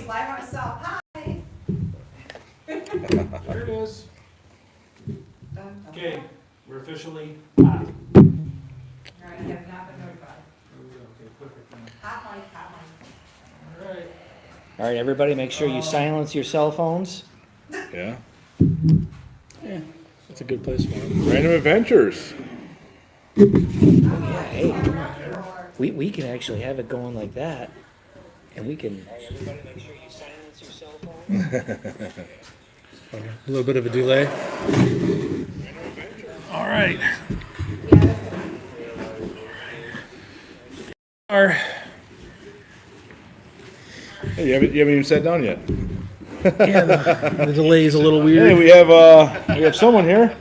he's live on himself. Hi. There it is. Okay, we're officially hot. All right, you have not been notified. Okay, perfect. Hot mic, hot mic. All right. All right, everybody, make sure you silence your cell phones. Yeah. Yeah, that's a good place for them. Random Adventures. Yeah, hey, we can actually have it going like that, and we can. Hey, everybody, make sure you silence your cell phones. A little bit of a delay. All right. Hey, you haven't even sat down yet. Yeah, the delay is a little Hey, weird. we have someone here.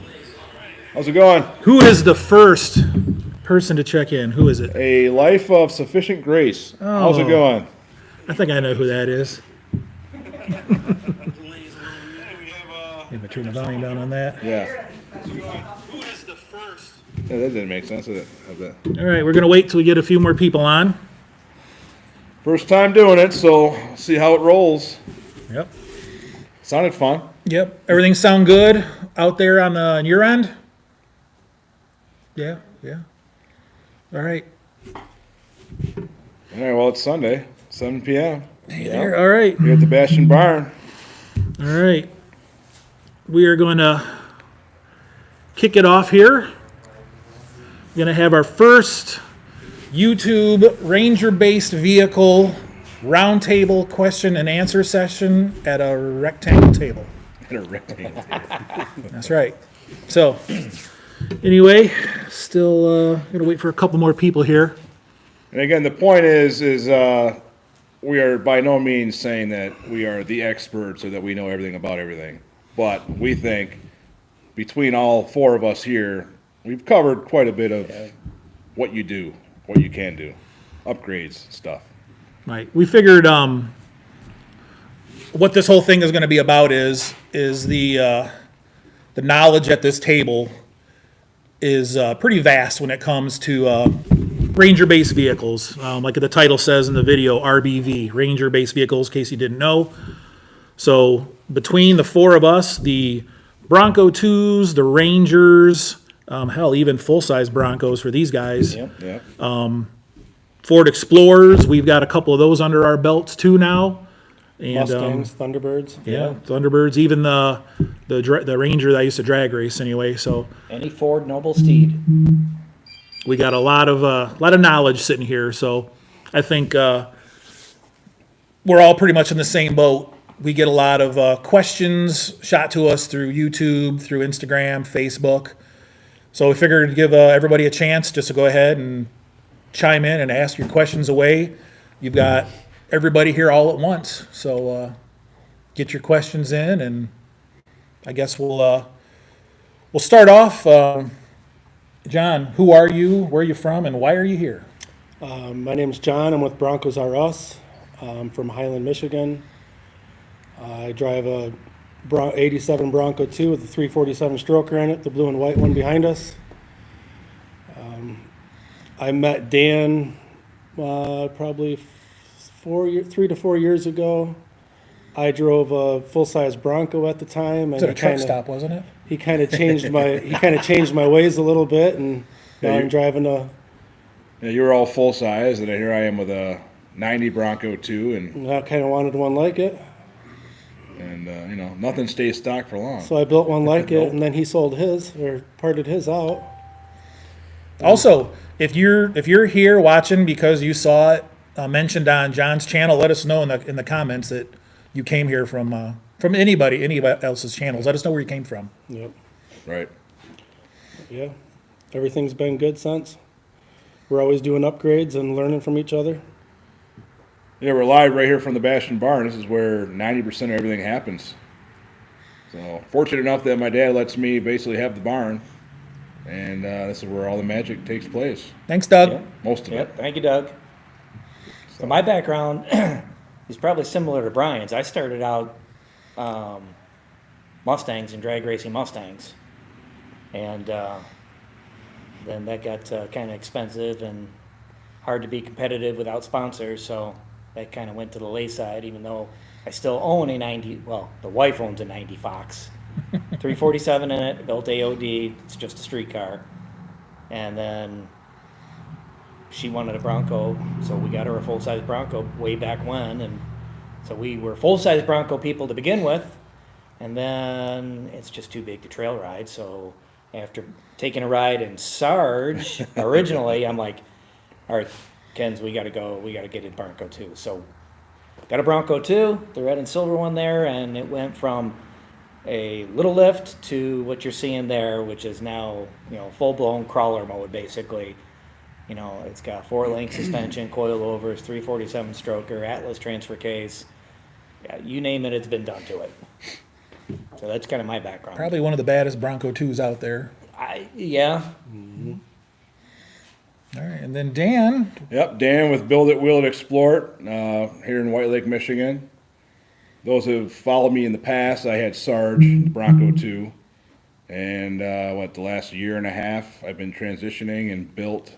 How's it going? Who is the first person to check in? Who is it? A life of sufficient grace. How's it Oh. going? I think I know who that is. Maybe turn the volume down on that. Yeah. Who is the first? Yeah, that didn't make sense, did it? How's that? All right, we're going to wait till we get a few more people on. First time doing it, so see how it rolls. Yep. Sounded fun. Yep. Everything sound good out there on your end? Yeah, yeah. All right. All right, well, it's Sunday, 7 p.m. Hey there. All right. Here at the Bastion Barn. All right. We are going to kick it off here. We're going to have our first YouTube Ranger-based vehicle roundtable question and answer session at a rectangle table. In a rectangle. That's right. So, anyway, still going to wait for a couple more people here. And again, the point is we are by no means saying that we are the experts or that we know everything about everything. But we think between all four of us here, we've covered quite a bit of what you do, what you can do, upgrades, stuff. Right. We figured what this whole thing is going to be about is the knowledge at this table is pretty vast when it comes to Ranger-based vehicles. Like the title says in the video, RBV, Ranger-based vehicles, in case you didn't know. So between the four of us, the Bronco 2s, the Rangers, hell, even full-size Broncos for these guys. Yep. Ford Explorers, we've got a couple of those under our belts too now. And, Mustangs, Thunderbirds. yeah, Thunderbirds, even the Ranger that I used to drag race anyway. So Any Ford Noble Steed. we got a lot of knowledge sitting here. So I think we're all pretty much in the same boat. We get a lot of questions shot to us through YouTube, through Instagram, Facebook. So we figured to give everybody a chance just to go ahead and chime in and ask your questions away. You've got everybody here all at once. So get your questions in, and I guess we'll start off. John, who are you? Where are you from? And why are you here? My name's John. I'm with Broncos R Us. I'm from Highland, Michigan. I drive a 87 Bronco 2 with a 347 stroker in it, the blue and white one behind us. I met Dan probably 3 to 4 years ago. I drove a full-size Bronco at the time, It's and at a truck stop, wasn't it? he kind of changed my ways a little bit, and now Yeah, I'm driving a. Yeah, you were all full size, and here I am with a 90 Bronco 2, and I kind of wanted one like it, nothing stays stock for long. so I built one like it, and then he sold his or parted his out. Also, if you're here watching because you saw it mentioned on John's channel, let us know in the comments that you came here from anybody else's channels. Let us know where you came from. Yep. Right. Yeah. Everything's been good since. We're always doing upgrades and learning from each other. Yeah, we're live right here from the Bastion Barn. This is where 90% of everything happens. So fortunate enough that my dad lets me basically have the barn, and this is where all the magic takes place. Thanks, Doug. Yep. Most of it. Yep, thank you, Doug. So my background is probably similar to Brian's. I started out Mustangs and drag racing Mustangs. And then that got kind of expensive and hard to be competitive without sponsors, so that kind of went to the lay side, even though I still own a 90, well, the wife owns a 90 Fox. 347 in it, built AOD, it's just a street car. And then she wanted a Bronco, so we got her a full-size Bronco way back when, and so we were full-size Bronco people to begin with, and then it's just too big to trail ride, so after taking a ride in Sarge, originally, I'm like, all right, Ken's, we gotta get a Bronco too. So got a Bronco 2, the red and silver one there, and it went from a little lift to what you're seeing there, which is now, full-blown crawler mode, basically. It's got 4-link suspension, coilovers, 347 stroker, Atlas transfer case. Yeah, you name it, it's been done to it. So that's kind of my background. Probably one of the baddest Bronco 2s out there. Yeah. All right, and then Dan, Yep, Dan with Build It, Wheel It, Explore It, here in White Lake, Michigan. Those who have followed me in the past, I had Sarge, the Bronco 2, and the last year and a half, I've been transitioning and built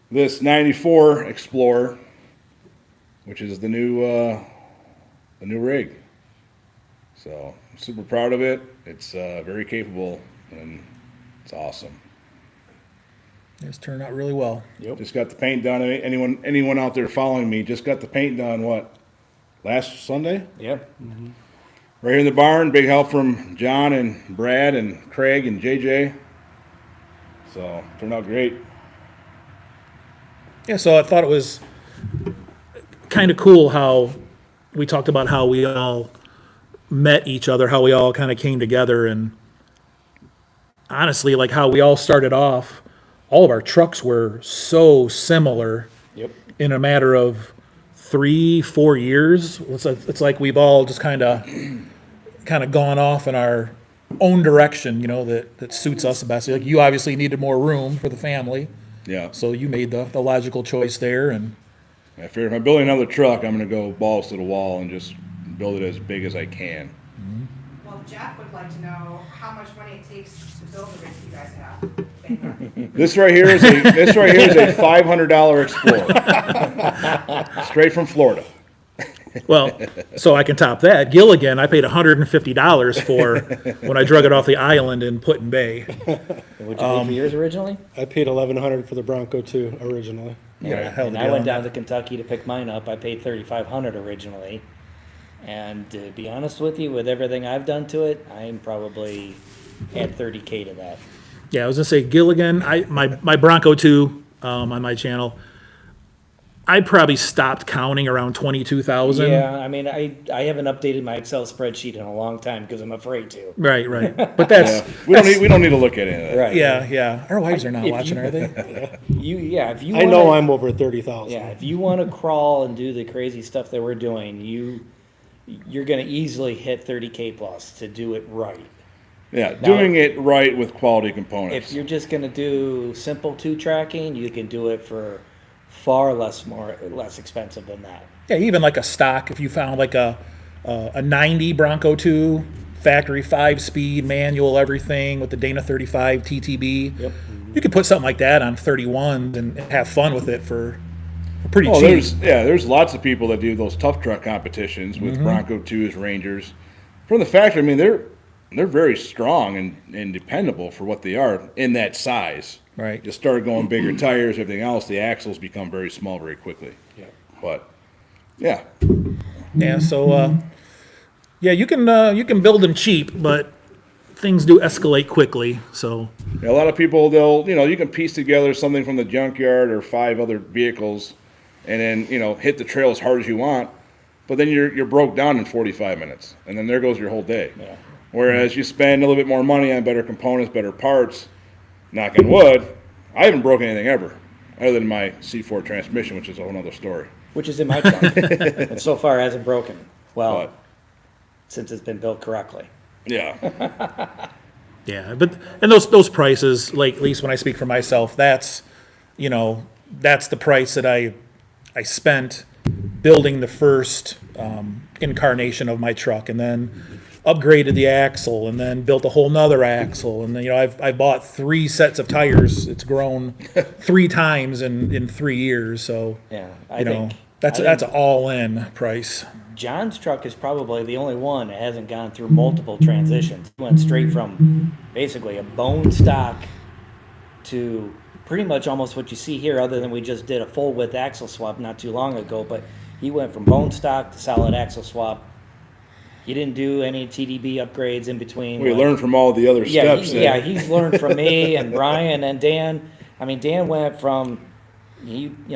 this 94 Explorer, which is the new rig. So I'm super proud of it. It's very capable and it's awesome. it's turned out really well. Just got the paint done. Anyone out there following me just got the paint done, last Sunday? Yep. Right here in the barn. Big help from John and Brad and Craig and JJ. So turned out great. Yeah, so I thought it was kind of cool how we talked about how we all met each other, how we all kind of came together, and honestly, like how we all started off, all of our trucks were so similar Yep. in a matter of 3-4 years. It's like we've all just kind of gone off in our own direction, that suits us the best. Like you obviously needed more room for the family, Yeah. so you made the logical choice there, and I figured if I'm building another truck, I'm going to go balls to the wall and just build it as big as I can. Well, Jeff would like to know how much money it takes to build the rig you guys have. This right here is a $500 Explorer, straight from Florida. well, so I can top that. Gilligan, I paid $150 for when I drug it off the island in Put-in Bay. What'd you pay for yours originally? I paid $1,100 for the Bronco 2 originally. Yeah, hell And of a I deal went on down that. to Kentucky to pick mine up. I paid $3,500 originally. And to be honest with you, with everything I've done to it, I'm probably at $30K to that. Yeah, I was gonna say Gilligan. My Bronco 2 on my channel. I probably stopped counting around 22,000. Yeah, I mean, I haven't updated my Excel spreadsheet in a long time because I'm afraid to. Right. But that's We don't need to look at any of that. Right. yeah. Our wives are not If watching, you- are they? If you I know wanna- I'm over 30,000. Yeah, if you want to crawl and do the crazy stuff that we're doing, you're going to easily hit 30K plus to do it right. Yeah, doing it right with quality components. If you're just going to do simple 2-tracking, you can do it for far less expensive than that. Yeah, even like a stock. If you found like a 90 Bronco 2 factory 5-speed manual, everything with the Dana 35 TTB, Yep. you could put something like that on 31 and have fun with it for pretty Oh, cheap. there's lots of people that do those tough truck competitions with Bronco 2s, Rangers. From the factory, I mean, they're very strong and dependable for what they are in that size. Right. Just start going bigger tires, everything else, the axles become very small very quickly. Yeah. But, yeah. Yeah, so you can build them cheap, but things do escalate quickly. So A lot of people, you can piece together something from the junkyard or 5 other vehicles and then, hit the trail as hard as you want, but then you're broke down in 45 minutes, and then there goes your whole day. Yeah. Whereas you spend a little bit more money on better components, better parts, knock on wood, I haven't broken anything ever, other than my C4 transmission, which is a whole other story. Which is in my truck. And so far hasn't broken. Well, But, since it's been built correctly. yeah. yeah, and those prices, like at least when I speak for myself, that's the price that I spent building the first incarnation of my truck, and then upgraded the axle, and then built a whole nother axle, and then I bought 3 sets of tires. It's grown 3 times in 3 years, so Yeah. I think that's an all-in price. John's truck is probably the only one that hasn't gone through multiple transitions. He went straight from basically a bone stock to pretty much almost what you see here, other than we just did a full width axle swap not too long ago, but he went from bone stock to solid axle swap. He didn't do any TDB upgrades in between. We like- learned from all the other yeah, steps. he's learned from me and Brian and Dan. I mean, Dan went from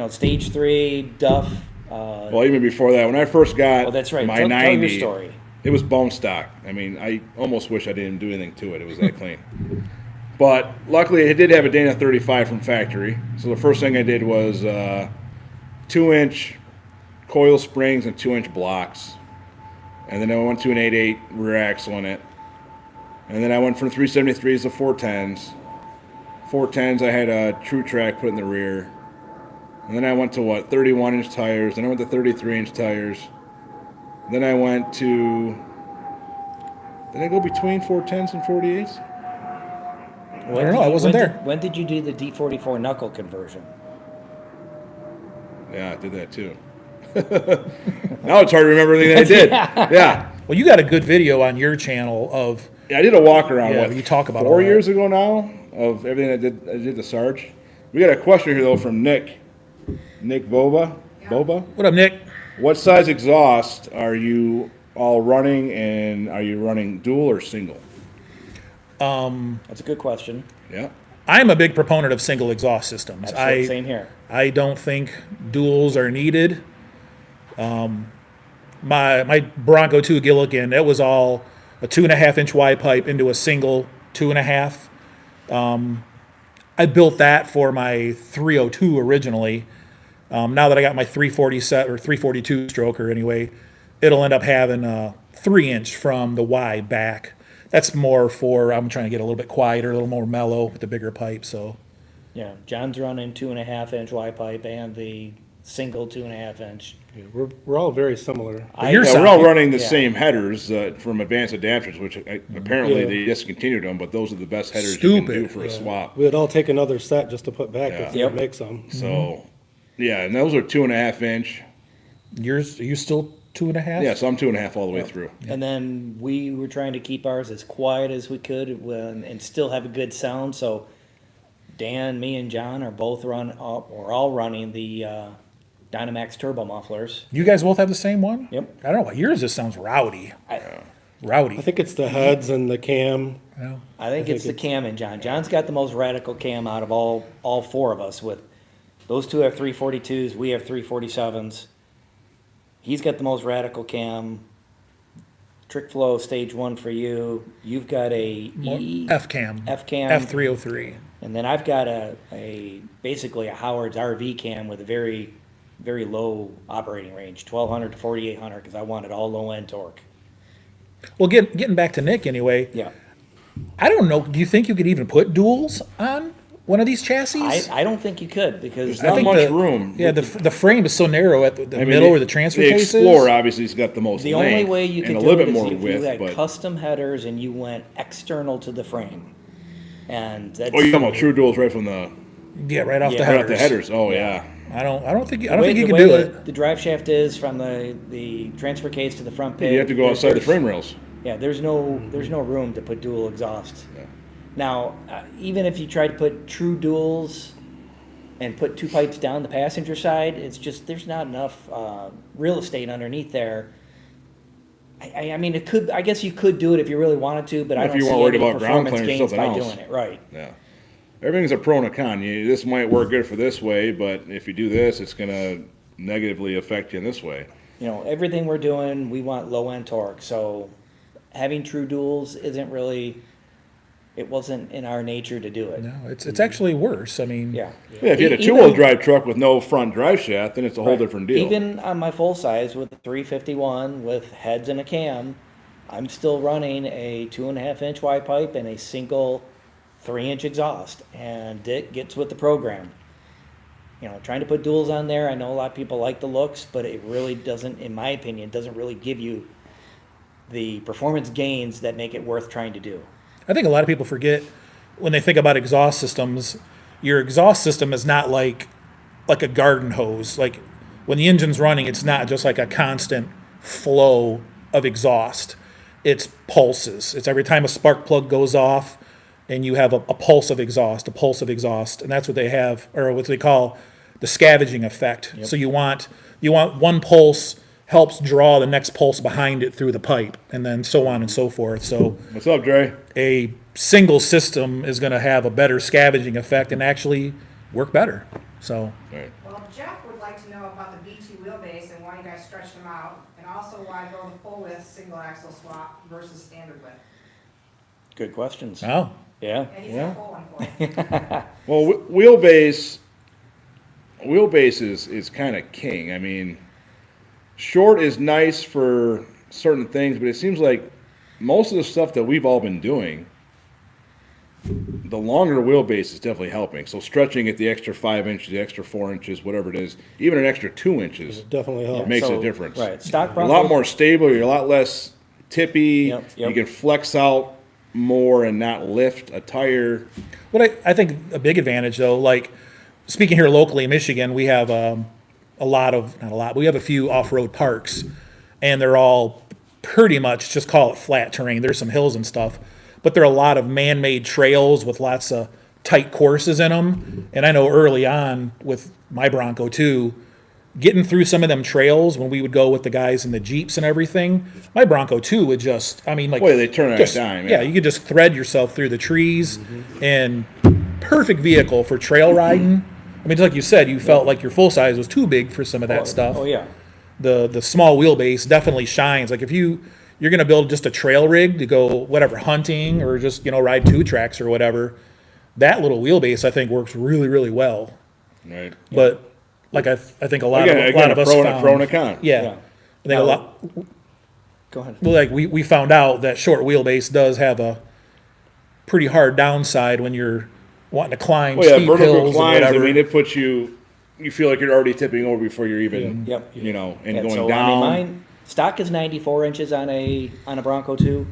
stage 3 Duff. Well, even before that, when I first got That's right. my Tell 90, your story. it was bone stock. I mean, I almost wish I didn't do anything to it. It was that clean. But luckily, it did have a Dana 35 from factory. So the first thing I did was 2-inch coil springs and 2-inch blocks. And then I went to an 8.8 rear axle in it. And then I went from 373s to 410s. 410s, I had a True Track put in the rear. And then I went to 31-inch tires. Then I went to 33-inch tires. Then I went to. Did I go between 410s and 48s? I don't know. I wasn't there. When did you do the D44 knuckle conversion? Yeah, I did that too. Now it's hard to remember everything I did. Yeah. Well, you got a good video on your channel of Yeah, I did a walk around. Yeah, you talk about all 4 that. years ago now of everything I did the Sarge. We got a question here though from Nick Boba. Boba. what up, Nick? What size exhaust are you all running, and are you running dual or single? That's a good question. Yeah. I'm a big proponent of single exhaust systems. Absolutely, same here. I don't think duals are needed. My Bronco 2 Gilligan, that was all a 2.5-inch Y pipe into a single 2.5. I built that for my 302 originally. Now that I got my 340 set or 342 stroker anyway, it'll end up having a 3-inch from the Y back. That's more for, I'm trying to get a little bit quieter, a little more mellow with the bigger pipe. So Yeah, John's running 2.5-inch Y pipe and the single 2.5-inch. Yeah, we're all very similar. Your Yeah, we're all side- running the yeah. same headers from Advanced Adapters, which apparently Yeah. they discontinued them, but those are the best headers you can do Stupid. for a swap. We'd all take another set just to put back Yeah. if we Yep. make some. So, yeah, and those are 2.5-inch. yours, are you still 2.5? Yeah, so I'm 2.5 all the way through. And then we were trying to keep ours as quiet as we could and still have a good sound. So Dan, me, and John are both we're all running the Dynamax turbo mufflers. You guys both have the same one? Yep. I don't know. Yours just sounds rowdy. I Rowdy. I think it's the heads and the cam. Yeah. think it's the cam and John. John's got the most radical cam out of all four of us. With those two have 342s, we have 347s. He's got the most radical cam. Trick flow stage 1 for you. You've got a E F-cam. F-cam. F303. And then I've got a basically a Howard's RV cam with a very, very low operating range, 1200 to 4800, because I wanted all low end torque. Well, getting back to Nick anyway, Yeah, I don't know. Do you think you could even put duals on one of these chassis? I don't think you could because There's not think much the- room. Yeah, the frame is so narrow at the I mean, middle where the transfer the case Explorer is. obviously has got the most the length only way you and could a do little it bit is more if you width, had but custom headers and you went external to the frame. And that's oh, you're talking about true duals right from the Yeah, right off Yeah. the right headers. off the headers. Oh yeah. I don't think you the can way do the, it. The drive shaft is from the transfer case to the front pig. You have to go outside the there's- frame rails. Yeah, there's no room to put dual exhaust. Now, even if you try to put true duals and put two pipes down the passenger side, it's just there's not enough real estate underneath there. I mean, it could. I guess you could do it if you really wanted to, but I If don't you see weren't worried any about ground performance clearance or gains by something else. doing it. Right. Yeah. Everything's a pro and a con. This might work good for this way, but if you do this, it's gonna negatively affect you in this way. You know, everything we're doing, we want low end torque. So having true duals isn't really. It wasn't in our nature to do it. No, it's actually worse. I mean, Yeah. Yeah, if you had a Even- two-wheel drive truck with no front drive shaft, then it's a whole Right. different deal. Even on my full size with the 351 with heads and a cam, I'm still running a 2.5-inch Y pipe and a single 3-inch exhaust, and it gets with the program. You know, trying to put duals on there, I know a lot of people like the looks, but it really doesn't, in my opinion, doesn't really give you the performance gains that make it worth trying to do. I think a lot of people forget when they think about exhaust systems, your exhaust system is not like a garden hose. Like when the engine's running, it's not just like a constant flow of exhaust. It's pulses. It's every time a spark plug goes off and you have a pulse of exhaust, and that's what they have, or what they call the scavenging effect. So you want one pulse helps draw the next pulse behind it through the pipe, and then so on and so forth. So What's up, Dre? a single system is going to have a better scavenging effect and actually work better. So Right. Well, Jeff would like to know about the B2 wheelbase and why you guys stretched them out, and also why go the full width single axle swap versus standard width. Good questions. oh, Yeah. And he's got a full one for you. Well, wheelbase is kind of king. I mean, short is nice for certain things, but it seems like most of the stuff that we've all been doing, the longer wheelbase is definitely helping. So stretching it the extra 5 inches, the extra 4 inches, whatever it is, even an extra 2 inches Definitely helps. makes So, a difference. right. Stock You're a Bronco- lot more stable. You're a lot less tippy. Yep, yep. You can flex out more and not lift a tire. what I think a big advantage though, like speaking here locally in Michigan, we have we have a few off-road parks, and they're all pretty much just call it flat terrain. There's some hills and stuff, but there are a lot of man-made trails with lots of tight courses in them. And I know early on with my Bronco too, getting through some of them trails when we would go with the guys in the Jeeps and everything, my Bronco 2 would just, I mean, like, Boy, they turn on a just- dime, Yeah, yeah. you could just thread yourself through the trees, and perfect vehicle for trail riding. I mean, just like you said, you felt like your full size was too big for some of that stuff. Oh, yeah. The small wheelbase definitely shines. Like if you're going to build just a trail rig to go whatever hunting or just ride 2-tracks or whatever, that little wheelbase I think works really really well. Right. But like I think a lot Again, of us a pro and found, a pro and a con. yeah, Yeah. I think a lot. Go ahead. Well, like we found out that short wheelbase does have a pretty hard downside when you're wanting to climb Well, yeah, steep vertical hills and climbs, I whatever. mean, it puts you feel like you're already tipping over before you're even, Yep. and Yeah, going so, down. I mean, mine stock is 94 inches on a Bronco 2.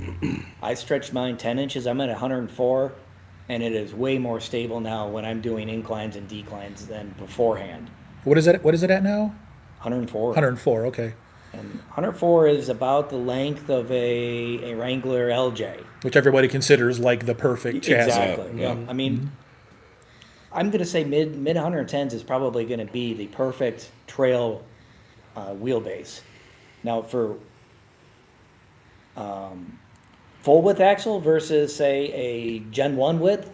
I stretched mine 10 inches. I'm at 104, and it is way more stable now when I'm doing inclines and declines than beforehand. What is it? What is it at now? 104. 104. Okay, And 104 is about the length of a Wrangler LJ. which everybody considers like the perfect chassis. Exactly. Yeah. Yeah. I mean, I'm going to say mid 110s is probably going to be the perfect trail wheelbase. Now for full width axle versus say a Gen 1 width,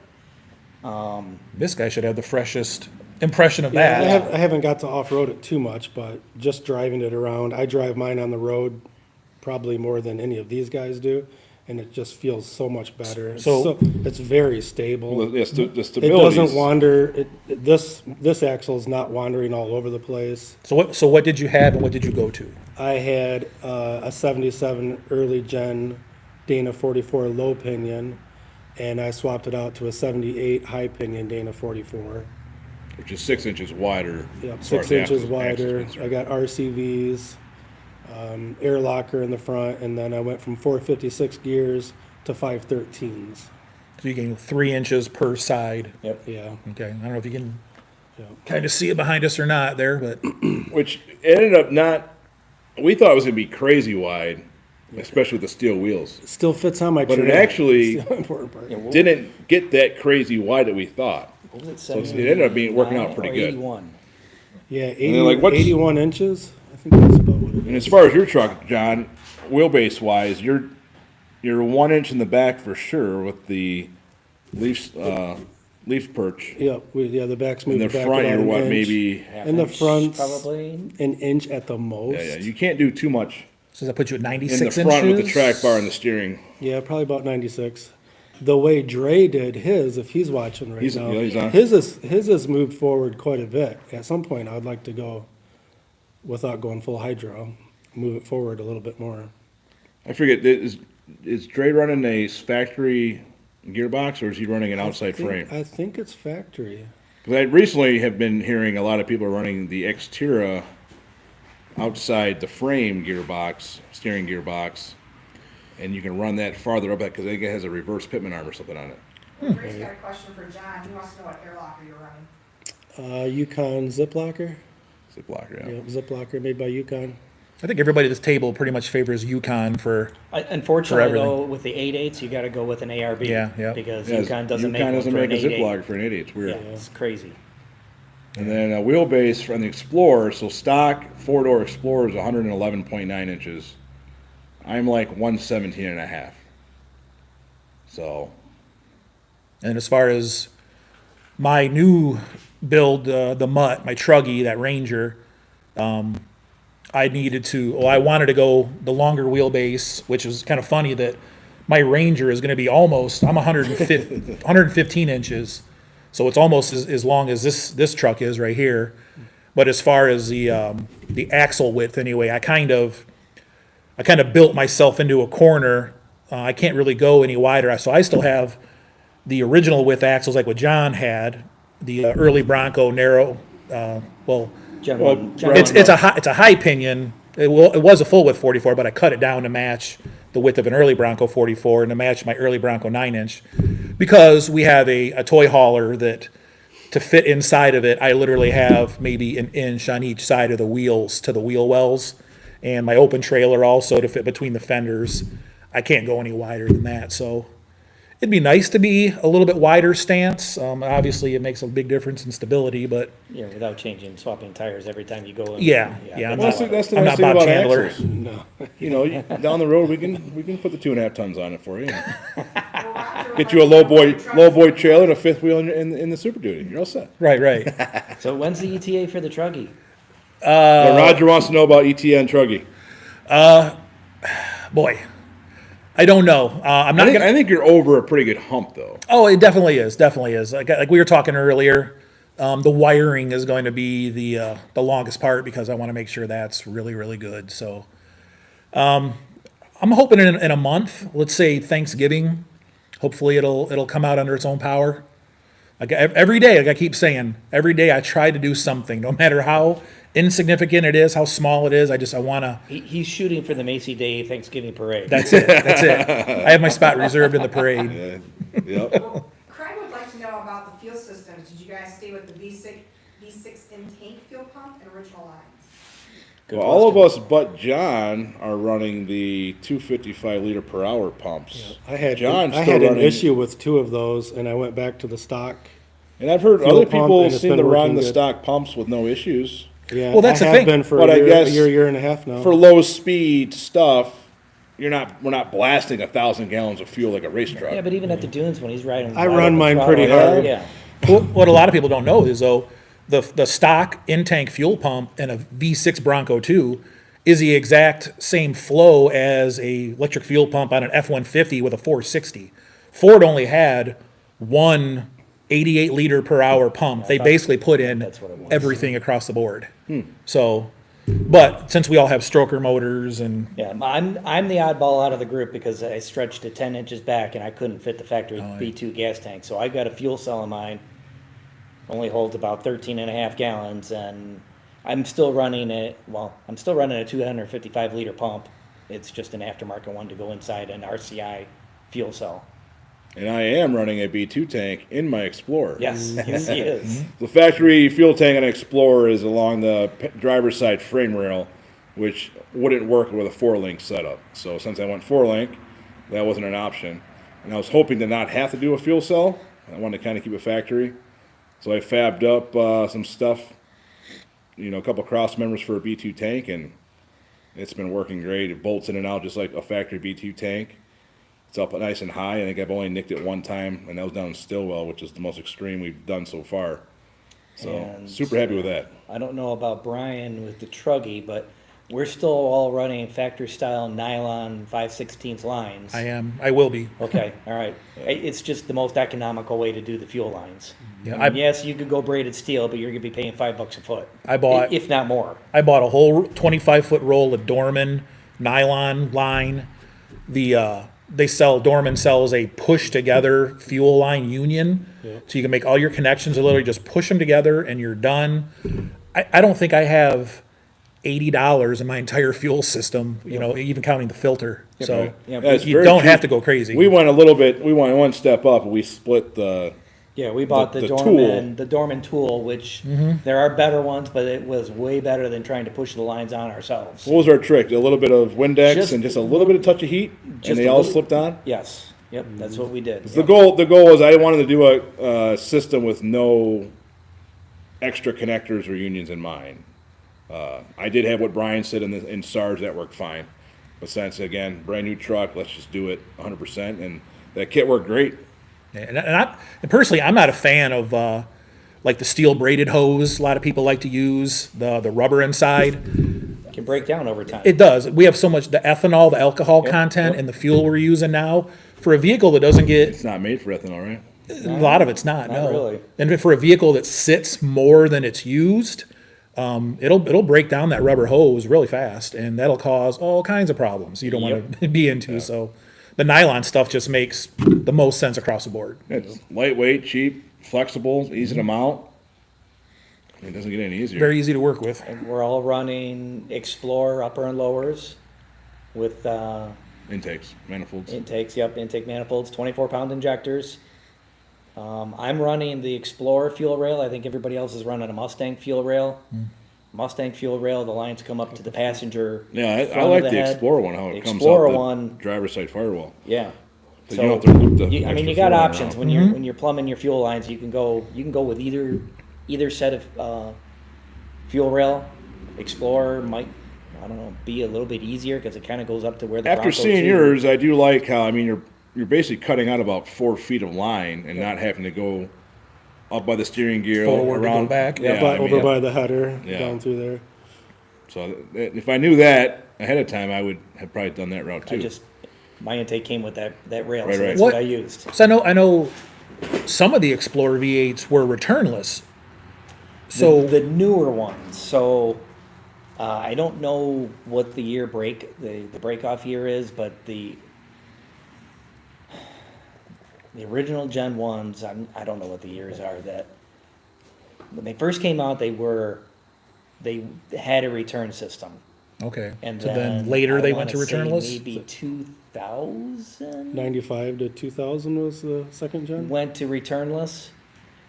This guy should have the freshest impression of Yeah, that. I haven't got to off-road it too much, but just driving it around, I drive mine on the road probably more than any of these guys do, and it just feels so much better. It's very stable. Well, yes, the It stability. doesn't wander, this axle is not wandering all over the place. So what did you have and what did you go to? I had a 77 early gen Dana 44 low pinion, and I swapped it out to a 78 high pinion Dana 44. Which is 6 inches wider. Yep, as far 6 as the inches axle's wider. concerned. I got RCVs, air locker in the front, and then I went from 456 gears to 513s. So you gain 3 inches per side. yep. Yeah. Okay, I don't know if you can Yeah. kind of see it behind us or not there, but Which ended up not. We thought it was going to be crazy wide, especially with the steel wheels. It still fits on my But it Trans. actually That's the important part. Yeah, what, Didn't get that crazy wide that we thought. what was it, So it ended up working out 79 pretty or good. 81? Yeah, then, 80, like, what's- 81 inches. I think that's about what it And is. as far as your truck, John, wheelbase wise, you're 1 inch in the back for sure with the leaf perch. Yeah, the back's In moving the back front, about you're an what, inch. maybe. Half In the inch, front, probably. an inch at the most. Yeah, you can't do too much so does that put you at in 96 the inches? front with the track bar and the steering. Yeah, probably about 96. The way Dre did his, if he's watching right He's- now, yeah, he's on. his has moved forward quite a bit. At some point, I'd like to go, without going full hydro, move it forward a little bit more. I forget, is Dre running a factory gearbox or is he running an outside frame? I think it's factory. 'Cause I recently have been hearing a lot of people running the Xterra outside the frame gearbox, steering gearbox, and you can run that farther up because I think it has a reverse pitman arm or something on it. Ray's got a question for John. He wants to know what air locker you're running. Yukon zip locker. Zip locker, yeah. Yep, zip locker made by Yukon. I think everybody at this table pretty much favors Yukon for, Unfortunately, everything. though, with the 8.8s, you gotta go with an ARB. Yeah, yeah. Because Yeah, Yukon doesn't make one doesn't for an make a zip 8.8. logger for an 8.8, it's Yeah, weird. it's crazy. And then a wheelbase from the Explorer, so stock four-door Explorer is 111.9 inches. I'm like 117 and a half. So, and as far as my new build, the Mutt, my Truggy, that Ranger, I wanted to go the longer wheelbase, which is kind of funny that my Ranger is going to be almost, I'm 115 inches. So it's almost as long as this truck is right here. But as far as the axle width anyway, I kind of built myself into a corner. I can't really go any wider. So I still have the original width axles like what John had, the early Bronco narrow, Gen Well, 1, Gen right. 1 it's a high pinion. It was a full width 44, but I cut it down to match the width of an early Bronco 44 and to match my early Bronco 9-inch, because we have a toy hauler that to fit inside of it, I literally have maybe an inch on each side of the wheels to the wheel wells, and my open trailer also to fit between the fenders. I can't go any wider than that, so it'd be nice to be a little bit wider stance. Obviously, it makes a big difference in stability, but Yeah, without swapping tires every time you go in. Yeah, I'm well, not- that's the I'm nice not thing Bob about Chandler. axles. No. You know, down the road, we can put the 2.5 tons on it for you. Well, Roger, Get you a low boy trailer and a fifth wheel in the Super Duty. You're all set. right. So when's the ETA for the Truggy? Now, Roger wants to know about ETA and Truggy. Boy, I don't know. I'm not gonna. I think you're over a pretty good hump, though. Oh, it definitely is. Definitely is. Like we were talking earlier, the wiring is going to be the longest part because I want to make sure that's really, really good. So, I'm hoping in a month, let's say Thanksgiving, hopefully it'll come out under its own power. Like every day, like I keep saying, every day I try to do something, no matter how insignificant it is, how small it is. I want to. He's shooting for the Macy Day Thanksgiving Parade. That's it. That's it. I have my spot reserved in the parade. Yep. Well, Craig would like to know about the fuel systems. Did you guys stay with the V6 in-tank fuel pump and original lines? Good Well, all of question. us but John are running the 255 liter per hour pumps. I had John's I still had an running- issue with two of those, and I went back to the stock. And I've heard Fuel other pump, people and it's seem been to run working the good. stock pumps with no issues. Yeah, Well, that's I the have thing. been for But I a guess year and a half now. For low speed stuff, we're not blasting 1,000 gallons of fuel like a race truck. Yeah, but even at the dunes when he's riding. I wide run open mine throttle, pretty hard. Yeah. What a lot of people don't know is though, the stock in-tank fuel pump in a V6 Bronco 2 is the exact same flow as a electric fuel pump on an F-150 with a 460. Ford only had one 88 liter per hour pump. They basically put in That's what it was. everything across the board. So, but since we all have stroker motors and Yeah, I'm the oddball out of the group because I stretched it 10 inches back and I couldn't fit the factory B2 gas tank. So I got a fuel cell in mine, only holds about 13 and a half gallons, and I'm still running a 255 liter pump. It's just an aftermarket one to go inside an RCI fuel cell. And I am running a B2 tank in my Explorer. Yes, yes, he is. The factory fuel tank on an Explorer is along the driver's side frame rail, which wouldn't work with a 4-link setup. So since I went 4-link, that wasn't an option. And I was hoping to not have to do a fuel cell. I wanted to kind of keep it factory. So I fabbed up some stuff, a couple cross members for a B2 tank, and it's been working great. It bolts in and out just like a factory B2 tank. It's up nice and high. I think I've only nicked it one time, and that was down in Stillwell, which is the most extreme we've done so far. So And, super happy with that. I don't know about Brian with the Truggy, but we're still all running factory style nylon 5/16 lines. I will be. Okay, all right. It's just the most economical way to do the fuel lines. Yeah, I mean, yes, you could go braided steel, but you're gonna be paying $5 a foot. I bought- if not more. I bought a whole 25-foot roll of Dorman nylon line. Dorman sells a push together fuel line union. So you can make all your connections, literally just push them together and you're done. I don't think I have $80 in my entire fuel system, even counting the filter. So Yeah, Yeah, it's you very don't cheap. have to go crazy. We went one step up. We split the Yeah, we bought the Dorman tool, which there are better ones, but it was way better than trying to push the lines on ourselves. What was our trick? A little bit of Windex Just- and just a little bit of touch of heat, Just and they a all little- slipped on? Yes, yep, that's what we did. The goal was I wanted to do a system with no extra connectors or unions in mind. I did have what Brian said in SARS, that worked fine. But since, again, brand new truck, let's just do it 100%, and that kit worked great. And personally, I'm not a fan of like the steel braided hose. A lot of people like to use the rubber inside. It can break down over time. It does. We have so much the ethanol, the alcohol content, yep. and the fuel we're using now for a vehicle that doesn't get It's not made for ethanol, right? a lot of it's not. Not No, really. and for a vehicle that sits more than it's used, it'll break down that rubber hose really fast, and that'll cause all kinds of problems you don't want to be into. So the nylon stuff just makes the most sense across the board. It's lightweight, cheap, flexible, easy to mount. It doesn't get any easier. Very easy to work with. And we're all running Explorer upper and lowers with Intakes, manifolds. intakes, intake manifolds, 24-pound injectors. I'm running the Explorer fuel rail. I think everybody else is running a Mustang fuel rail. Mustang fuel rail, the lines come up to the passenger. Yeah, I front of like the the head. Explorer one, how The it comes Explorer out the one- driver's side firewall. Yeah. So you don't have to loop the I mean, extra you got fuel options around. when you're plumbing your fuel lines. You can go with either set of fuel rail. Explorer might, I don't know, be a little bit easier because it kind of goes up to where the After Bronco seeing 2 yours, I do like how, I mean, you're basically cutting out about 4 feet of line and not having to go up by the steering gear, Forward to go around back. Yeah, But I mean, over by the header, Yeah. down through there. So if I knew that ahead of time, I would have probably done that route too. My intake came with that rail, Right, so right. that's What- what I used. So I know some of the Explorer V8s were returnless. So the newer ones. So I don't know what the year the break off year is, but the original Gen 1s, I don't know what the years are. That when they first came out, they had a return system, okay, and so then later I they went to wanna say returnless. Maybe 2000 95 to 2000 was the second gen. went to returnless.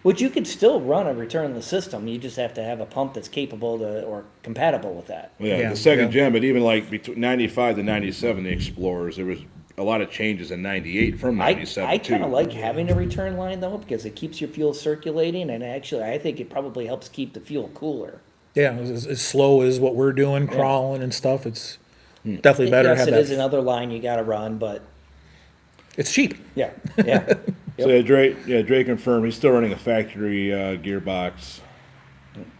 Which you could still run a returnless system. You just have to have a pump that's capable or compatible with that. Well, yeah, Yeah, the second yeah. gen, but even like between 95 to 97, the Explorers, there was a lot of changes in 98 from 97 I too. kind of like having a return line though because it keeps your fuel circulating, and actually I think it probably helps keep the fuel cooler. Yeah, as slow as what we're doing, crawling and stuff, it's definitely better to Yes, have it that. is another line you got to run, but It's cheap. yeah, yeah. So Dre confirmed he's still running a factory gearbox.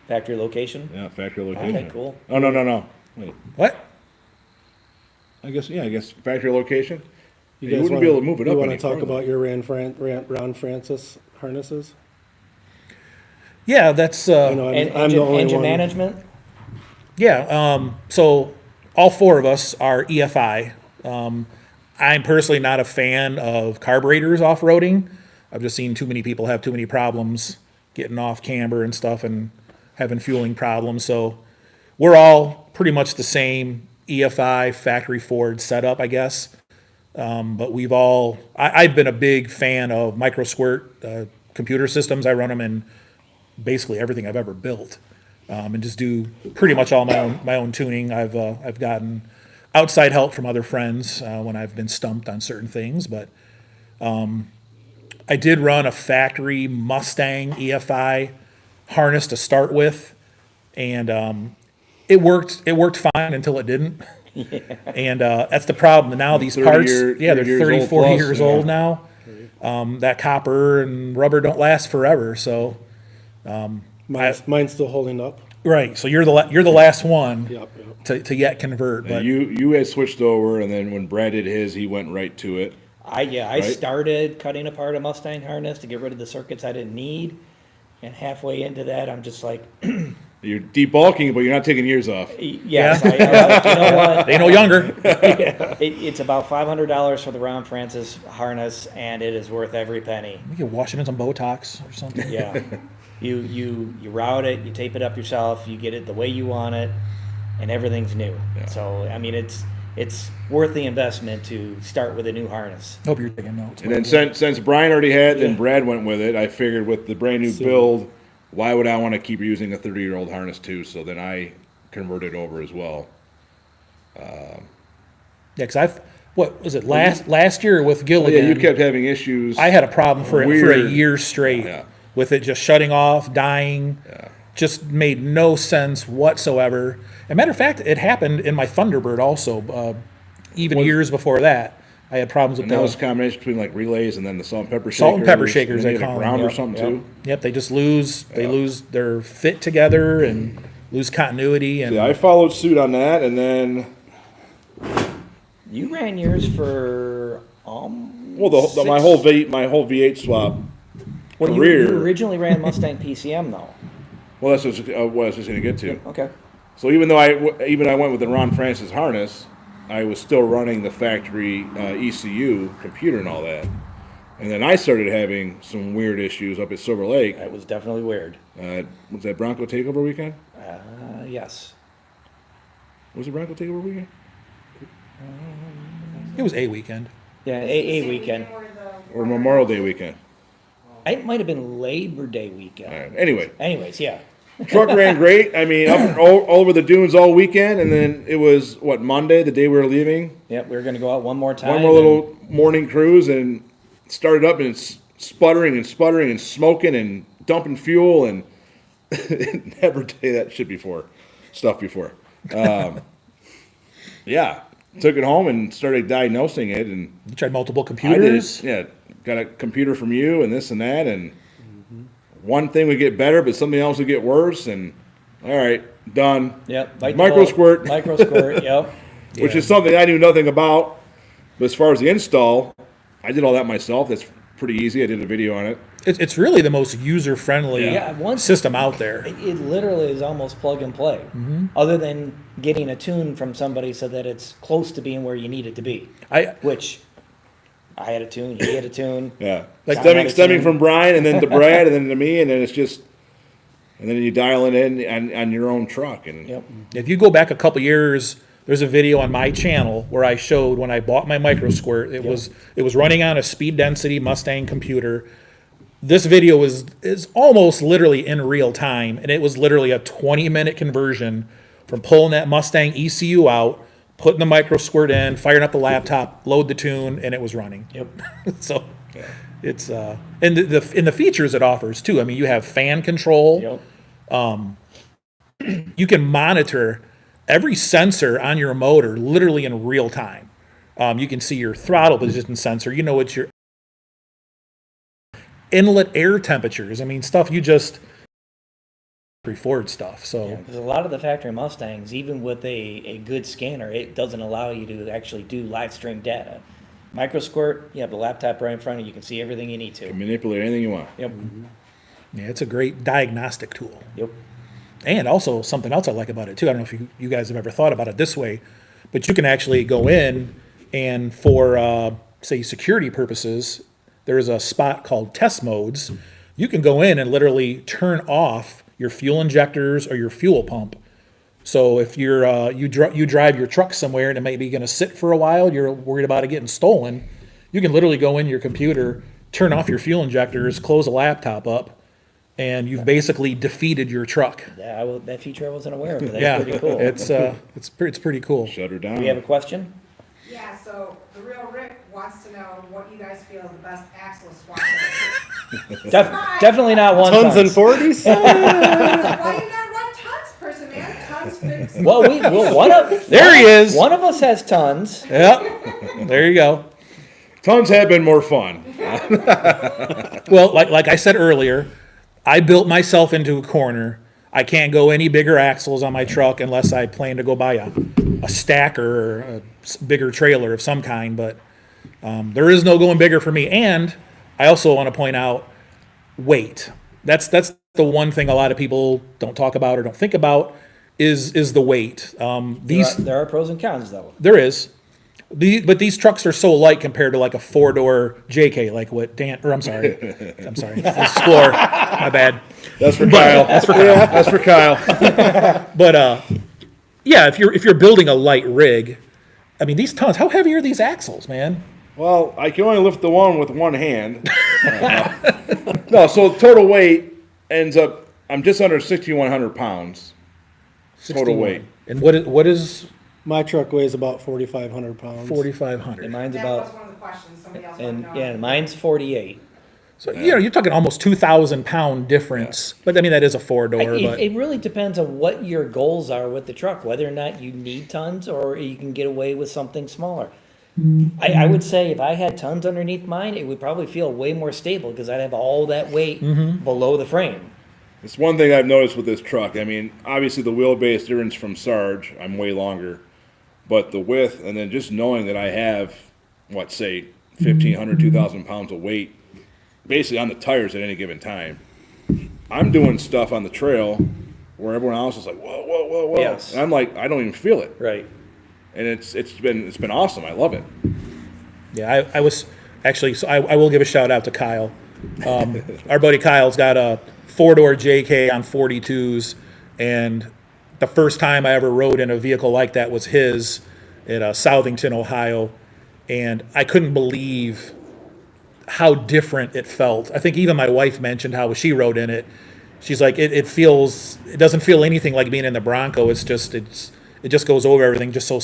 Factory location. Yeah, factory location. Okay, cool. Oh no. Wait, What? I guess factory location. You, guys wouldn't be able to move it up. You want to any talk further. about your Ron Francis harnesses? Yeah, that's You know, And I'm the only engine one. management. yeah. So all four of us are EFI. I'm personally not a fan of carburetors off-roading. I've just seen too many people have too many problems getting off camber and stuff and having fueling problems. So we're all pretty much the same EFI factory Ford setup, I guess. But I've been a big fan of micro squirt computer systems. I run them in basically everything I've ever built, and just do pretty much all my own tuning. I've gotten outside help from other friends when I've been stumped on certain things, but I did run a factory Mustang EFI harness to start with, and it worked fine until it didn't. And that's the problem. Now these 30 parts, year- they're 30 years 30, old 40 plus, years yeah. old now. That copper and rubber don't last forever, so. Mine's still holding up. Right, so you're the last one Yep. to yet convert, Yeah, but you had switched over, and then when Brad did his, he went right to it. I Right. started cutting apart a Mustang harness to get rid of the circuits I didn't need, and halfway into that, I'm just like, You're debulking, but you're not taking years off. yes, I was like, you know what? they no younger. It's about $500 for the Ron Francis harness, and it is worth every penny. You can wash it in some Botox or something. Yeah, you route it, you tape it up yourself, you get it the way you want it, and everything's new. So I mean, it's it's worth the investment to start with a new harness. Hope you're taking notes. And then since Brian already had, then Brad went with it. I figured with the brand new build, why would I want to keep using a 30-year-old harness too? So then I converted over as well. Yeah, because what was it, last year with Oh, Gilligan? yeah, you kept having issues. I had a problem for a Weird. year straight Yeah. with it just shutting off, dying. Just made no sense whatsoever. As a matter of fact, it happened in my Thunderbird also. Even years before that, I had problems with And that was a those. combination between like relays and then the salt and pepper shakers. Salt and pepper shakers, and they then call the them. ground or Yep, something yep. too. Yep, they just lose their fit together and lose continuity. And Yeah, I followed suit on that, and then You ran yours for well, my whole V8 swap well, you career. originally ran Mustang PCM though. Well, that's what I was just going to get to. Okay. So even though I went with the Ron Francis harness, I was still running the factory ECU computer and all that. And then I started having some weird issues up at Silver Lake. That was definitely weird. Was that Bronco Takeover weekend? Yes. Was it Bronco Takeover weekend? it was a weekend. Yeah, a Same weekend. where the- Or Memorial Day weekend? It might have been Labor Day weekend. All right. Anyway, Anyways, yeah. truck ran great. I mean, all over the dunes all weekend, and then it was, Monday, the day we were leaving? Yep, we were going to go out one more time. One more little morning cruise, and started up, and it's sputtering and smoking and dumping fuel, and never did that shit before. Yeah, took it home and started diagnosing it, and You tried multiple I did, computers. yeah, got a computer from you and this and that, and one thing would get better, but something else would get worse, and all right, done. Yep. bite the Micro bullet. squirt. Micro squirt, yep. Which is something I knew nothing about. But as far as the install, I did all that myself. That's pretty easy. I did a video on it. It's really the most user-friendly Yeah, once- system out there. It literally is almost plug and play. Other than getting a tune from somebody so that it's close to being where you need it to be. Which I had a tune, he had a tune. Yeah. Like Stemming from Brian and then to Brad and then to me, and then it's just, and then you dial it in on your own truck. And Yep. If you go back a couple years, there's a video on my channel where I showed when I bought my micro squirt. It was running on a speed density Mustang computer. This video is almost literally in real time, and it was literally a 20-minute conversion from pulling that Mustang ECU out, putting the micro squirt in, firing up the laptop, load the tune, and it was running. Yep. So it's and the features it offers too. I mean, you have fan control. Yep. You can monitor every sensor on your motor literally in real time. You can see your throttle position sensor. You know what your inlet air temperatures. I mean, stuff you just Ford stuff. So Because a lot of the factory Mustangs, even with a good scanner, it doesn't allow you to actually do live stream data. Micro squirt, you have the laptop right in front of you, you can see everything you need to. manipulate anything you want. Yep. yeah, it's a great diagnostic tool. Yep. And also something else I like about it too. I don't know if you guys have ever thought about it this way, but you can actually go in and for say security purposes, there's a spot called test modes. You can go in and literally turn off your fuel injectors or your fuel pump. So if you're you drive your truck somewhere and it may be going to sit for a while, you're worried about it getting stolen, you can literally go in your computer, turn off your fuel injectors, close a laptop up, and you've basically defeated your truck. Yeah, that feature I wasn't aware of, but that's Yeah, pretty cool. it's pretty cool. Shut her down. Do we have a question? Yeah, so the real Rick wants to know what you guys feel is the best axle swap. Definitely not one Tons and 40s? Why you not run tons, person, man? Tons fix. Well, one of There he is. One of us has tons. Yep. There you go. Tons have been more fun. Well, like I said earlier, I built myself into a corner. I can't go any bigger axles on my truck unless I plan to go buy a stacker or a bigger trailer of some kind. But there is no going bigger for me. And I also want to point out weight. That's the one thing a lot of people don't talk about or don't think about is the weight. There are pros and cons, though. There is. But these trucks are so light compared to like a 4-door JK, like what I'm sorry, Explorer. My bad. That's for Kyle. That's for Kyle. That's for Kyle. But yeah, if you're building a light rig, I mean, these tons, how heavy are these axles, man? Well, I can only lift the one with one hand. No, so total weight ends up, I'm just under 6,100 pounds. Total 61. weight. And what is My truck weighs about 4,500 pounds. 4,500? And mine's That was about, one of the questions, somebody else wanted and, to know. yeah, and mine's 48. So, you know, you're talking almost 2,000 pound difference. But I mean, that is a four-door, It, but it really depends on what your goals are with the truck, whether or not you need tons or you can get away with something smaller. I would say if I had tons underneath mine, it would probably feel way more stable because I'd have all that weight below the frame. It's one thing I've noticed with this truck. I mean, obviously the wheelbase difference from Sarge, I'm way longer. But the width, and then just knowing that I have, what, say, 1,500, 2,000 pounds of weight, basically on the tires at any given time. I'm doing stuff on the trail where everyone else is like, whoa, whoa, whoa, whoa. Yes. And I'm like, I don't even feel it. Right. And it's been awesome. I love it. yeah, I was actually, so I will give a shout out to Kyle. Our buddy Kyle's got a four-door JK on 42s, and the first time I ever rode in a vehicle like that was his at Southington, Ohio, and I couldn't believe how different it felt. I think even my wife mentioned how she rode in it. She's like, it doesn't feel anything like being in the Bronco. It just goes over everything, just so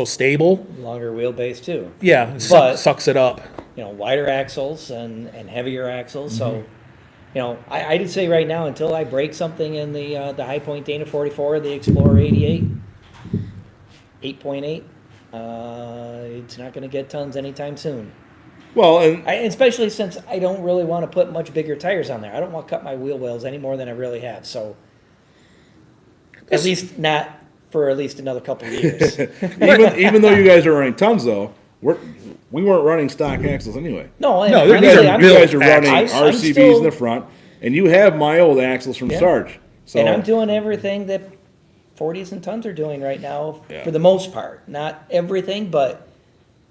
stable. Longer wheelbase too. Yeah, it But- sucks it up. You know, wider axles and heavier axles. So, you know, I'd say right now until I break something in the High Point Dana 44, the Explorer 88, 8.8, it's not going to get tons anytime soon. Well, and Especially since I don't really want to put much bigger tires on there. I don't want to cut my wheel wells any more than I really have. So, at least not for at least another couple of years. even though you guys are running tons, though, we weren't running stock axles anyway. No, and No, they're- honestly, these are I'm You built guys are running I'm RCVs still- in the front, and you have my old axles from Yeah. Sarge. So And I'm doing everything that 40s and tons are doing right now, Yeah. for the most part. Not everything, but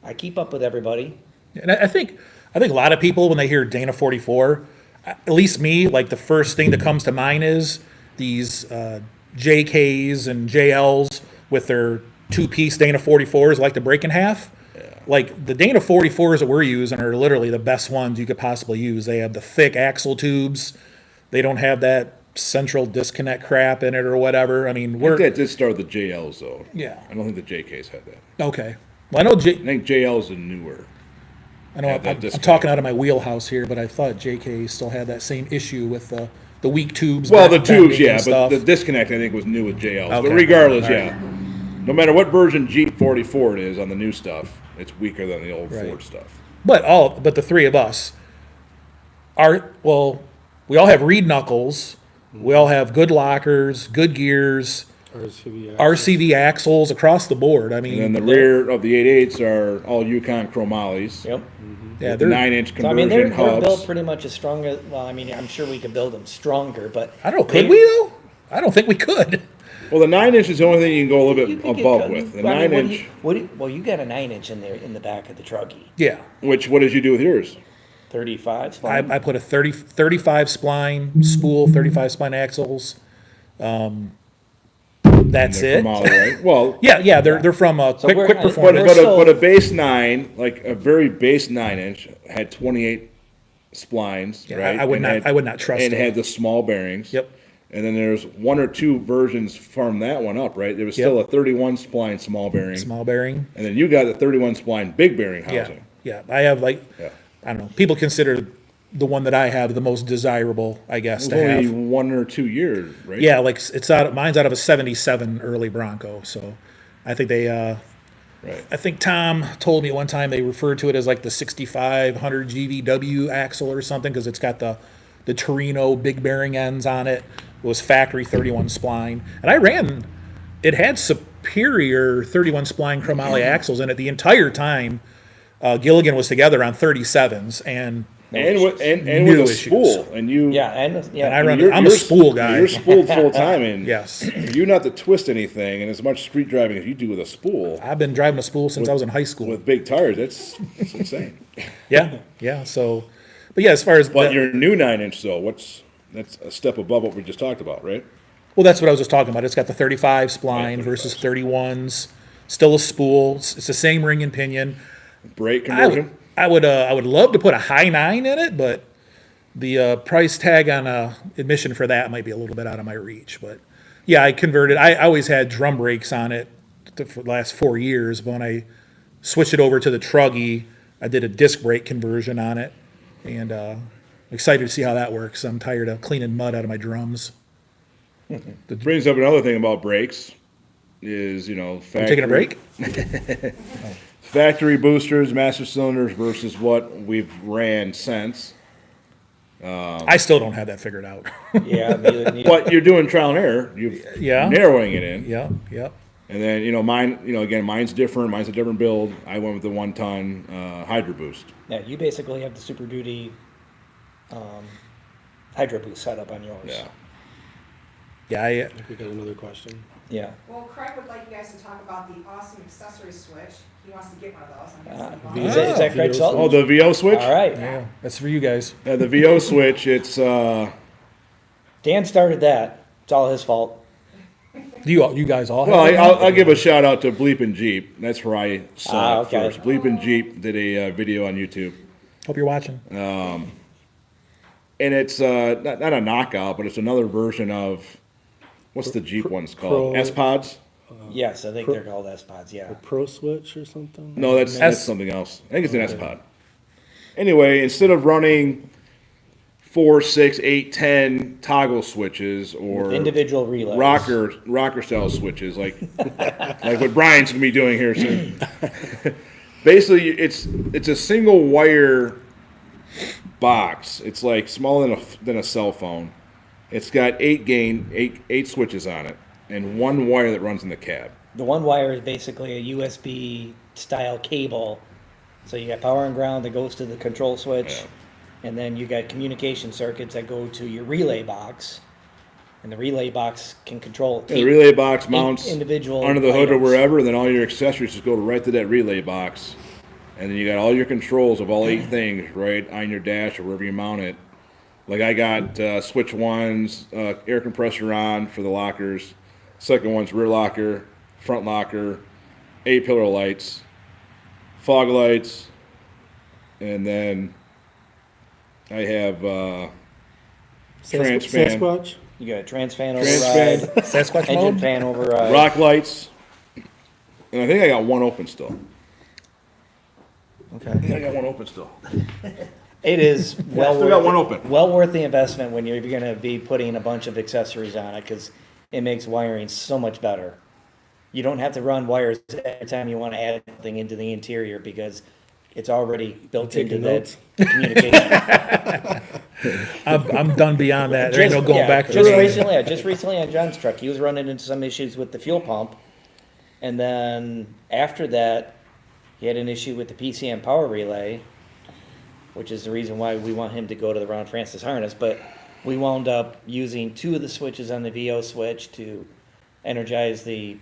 I keep up with everybody. And I think a lot of people, when they hear Dana 44, at least me, like the first thing that comes to mind is these JKs and JLs with their two-piece Dana 44s, like to break in half. Like the Dana 44s that we're using are literally the best ones you could possibly use. They have the thick axle tubes. They don't have that central disconnect crap in it or whatever. I mean, I we're think that did start with the JLs, though. Yeah. I don't think the JKs had that. okay. Well, I know I think JLs are newer. I know have that I'm disconnect. talking out of my wheelhouse here, but I thought JK still had that same issue with the weak tubes. Well, the bending tubes, and yeah, but stuff. the disconnect I think was new with JLs. But Okay. regardless, All right. yeah, no matter what version Jeep 44 it is on the new stuff, it's weaker than the old Right. Ford stuff. But the three of us we all have reed knuckles, we all have good lockers, good gears, RCV. RCV axles across the board. I mean, And then the rear of the 88s are all Yukon chromoly's. Yep. yeah, The they're 9-inch So, I mean, conversion they're built hubs. pretty much as strong as, well, I mean, I'm sure we could build them stronger, but. I don't know, could we though? I don't think we could. Well, the 9-inch is the only thing you can go a little You bit could get above cut- with. The I mean, 9-inch, well, you got a 9-inch in there in the back of the truckie. Yeah, what did you do with yours? 35 I spline. put a 35 spline spool, 35 spline axles. That's They're it. from all the way. Well, Yeah, they're from quick we're- quick I- but, performance. we're still- but a base 9, like a very base 9-inch, had 28 splines, Yeah, right? I would And not- had- I would not trust And it. had the small bearings. Yep. And then there's one or two versions from that one up, right? There was still Yep. a 31 spline small bearing. Small bearing. And then you got a 31 spline big bearing Yeah, housing. yeah. I have Yeah. I don't know. People consider the one that I have the most desirable, I guess, It to was only have. 1 or 2 years, right? Yeah, like mine's out of a '77 early Bronco, so I think they. Right. I think Tom told me at one time they referred to it as like the 6500 GVW axle or something because it's got the Torino big bearing ends on it. It was factory 31 spline, and it had superior 31 spline chromoly axles in it the entire time. Gilligan was together on 3737s, and And with No a issues. spool. And you. Yeah, and, yeah. And I run- you're- I'm a you're- spool guy. You're spooled full time, and yes, you not to twist anything, and as much street driving as you do with a spool I've been driving a spool since I was in high school. with big tires, that's insane. Yeah. So, but yeah, as far as But your new 9-inch though, that's a step above what we just talked about, right? well, that's what I was just talking about. It's got the 35 spline versus 31s. still a spool. It's the same ring and pinion. Brake I conversion? would love to put a high 9 in it, but the price tag on admission for that might be a little bit out of my reach. But yeah, I converted. I always had drum brakes on it for the last 4 years. But when I switched it over to the Truggy, I did a disc brake conversion on it, and excited to see how that works. I'm tired of cleaning mud out of my drums. Brings up another thing about brakes is, I'm taking a break. Factory boosters, master cylinders versus what we've ran since. I still don't have that figured out. Yeah, neither. But you're doing trial and error. You're Yeah. narrowing it in. Yeah. And then, mine, again, mine's different. Mine's a different build. I went with the 1-ton Hydro Boost. Yeah, you basically have the Super Duty Hydro Boost setup on yours. Yeah. Yeah, We got another question. Yeah. Well, Craig would like you guys to talk about the awesome accessory switch. He wants to get one of those. I'm guessing. Is that Craig Sullivan? Oh, the VO switch? All right. yeah. That's for you guys. Yeah, the VO switch, it's, Dan started that. It's all his fault. You guys all have well, it? I'll give a shout out to Bleep and Jeep. That's where I saw it okay. first. Bleep and Jeep did a video on YouTube. Hope you're watching. And it's not a knockout, but it's another version of, what's the Jeep ones called? Pro- S-Pods? Yes, I think they're called S-Pods, yeah. A Pro Switch or something? No, that's something else. I think it's an S-Pod. Anyway, instead of running 4, 6, 8, 10 toggle switches or Individual relays. rocker style switches like what Brian's gonna be doing here soon. Basically, it's a single wire box. It's like smaller than a cell phone. It's got 8 switches on it, and one wire that runs in the cab. The one wire is basically a USB style cable. So you got power and ground that goes to the control switch. Yeah. And then you got communication circuits that go to your relay box. And the relay box can control The relay box mounts individual under the hood or items. wherever, and then all your accessories just go right to that relay box. And then you got all your controls of all 8 things right on your dash or wherever you mount it. Like I got switch 1's air compressor on for the lockers. Second one's rear locker, front locker, 8 pillar lights, fog lights, and then I have trans fan, Sasquatch? You got a trans fan Trans override, Sasquatch engine mode? fan override. rock lights, and I think I got one open still. I Okay. think I got one open still. It is well still got one open. well worth the investment when you're going to be putting a bunch of accessories on it because it makes wiring so much better. You don't have to run wires every time you want to add something into the interior because it's already built into Taking that notes. communication. I'm done beyond that. There ain't no going back for just me. recently on John's truck, he was running into some issues with the fuel pump, and then after that, he had an issue with the PCM power relay, which is the reason why we want him to go to the Ron Francis harness. But we wound up using 2 of the switches on the VO switch to energize the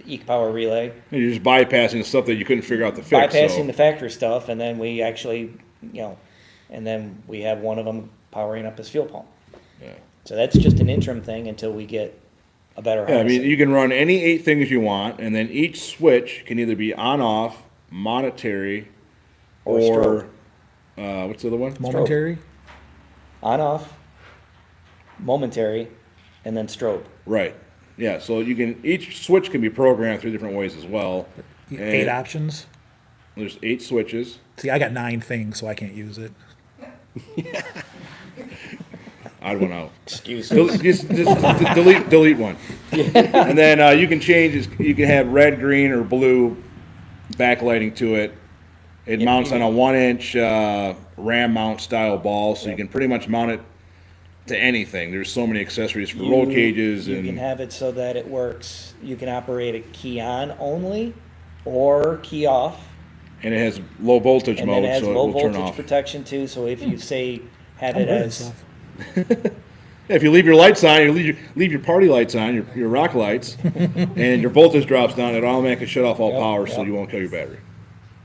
EEC power relay, You're just bypassing stuff that you couldn't figure out to fix. bypassing the factory stuff, and then we actually, and then we have one of them powering up his fuel pump. Yeah. So that's just an interim thing until we get a better Yeah, I harness. mean, you can run any 8 things you want, and then each switch can either be on-off, monetary, or what's the other one? Momentary? On off, momentary, and then strobe. Right. Yeah. So each switch can be programmed 3 different ways as well. 8 options? There's 8 switches. See, I got 9 things, so I can't use it. Odd one out. Excuse Del- me. just delete one. And then you can change. You can have red, green, or blue backlighting to it. It Yep, mounts you on a 1-inch RAM mount style ball, so you Yep. can pretty much mount it to anything. There's so many accessories for roll cages You and can have it so that it works, you can operate it key on only, or key off. and it has low voltage And then mode, it has so it low will turn voltage off. protection too, so if you say, have I'm it learning as, stuff. Yeah, if you leave your lights on, you leave your party lights on, your rock lights, and your voltage drops down, it automatically shut off all Yep, power, so yep. you won't kill your battery.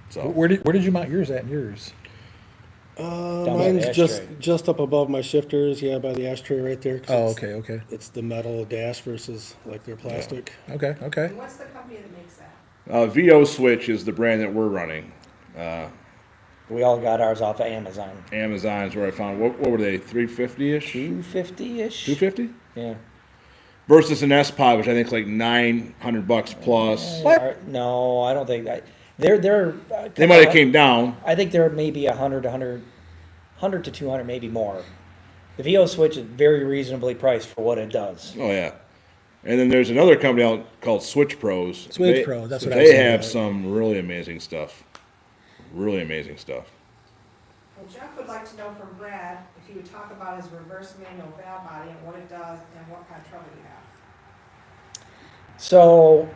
So Where did you mount yours at in yours? Down by the Mine's ashtray. just up above my shifters, yeah, by the ashtray right there. 'cause Oh, it's- okay, okay, It's the metal dash versus like their plastic. okay, okay. And what's the company that makes that? VO Switch is the brand that we're running. We all got ours off of Amazon. Amazon's where I found, what were they, 350-ish? 250-ish? 250? Yeah. Versus an S-Pod, which I think is like $900 plus. No, I don't think that. They're. They might have came down. I think they're maybe 100 to 200, maybe more. The VO Switch is very reasonably priced for what it does. Oh, yeah. And then there's another company out called Switch Pros. Switch Pro, that's what I They was thinking have of. some really amazing stuff. Really amazing stuff. Well, Jeff would like to know from Brad if he would talk about his reverse manual valve body and what it does and what kind of trouble you have. So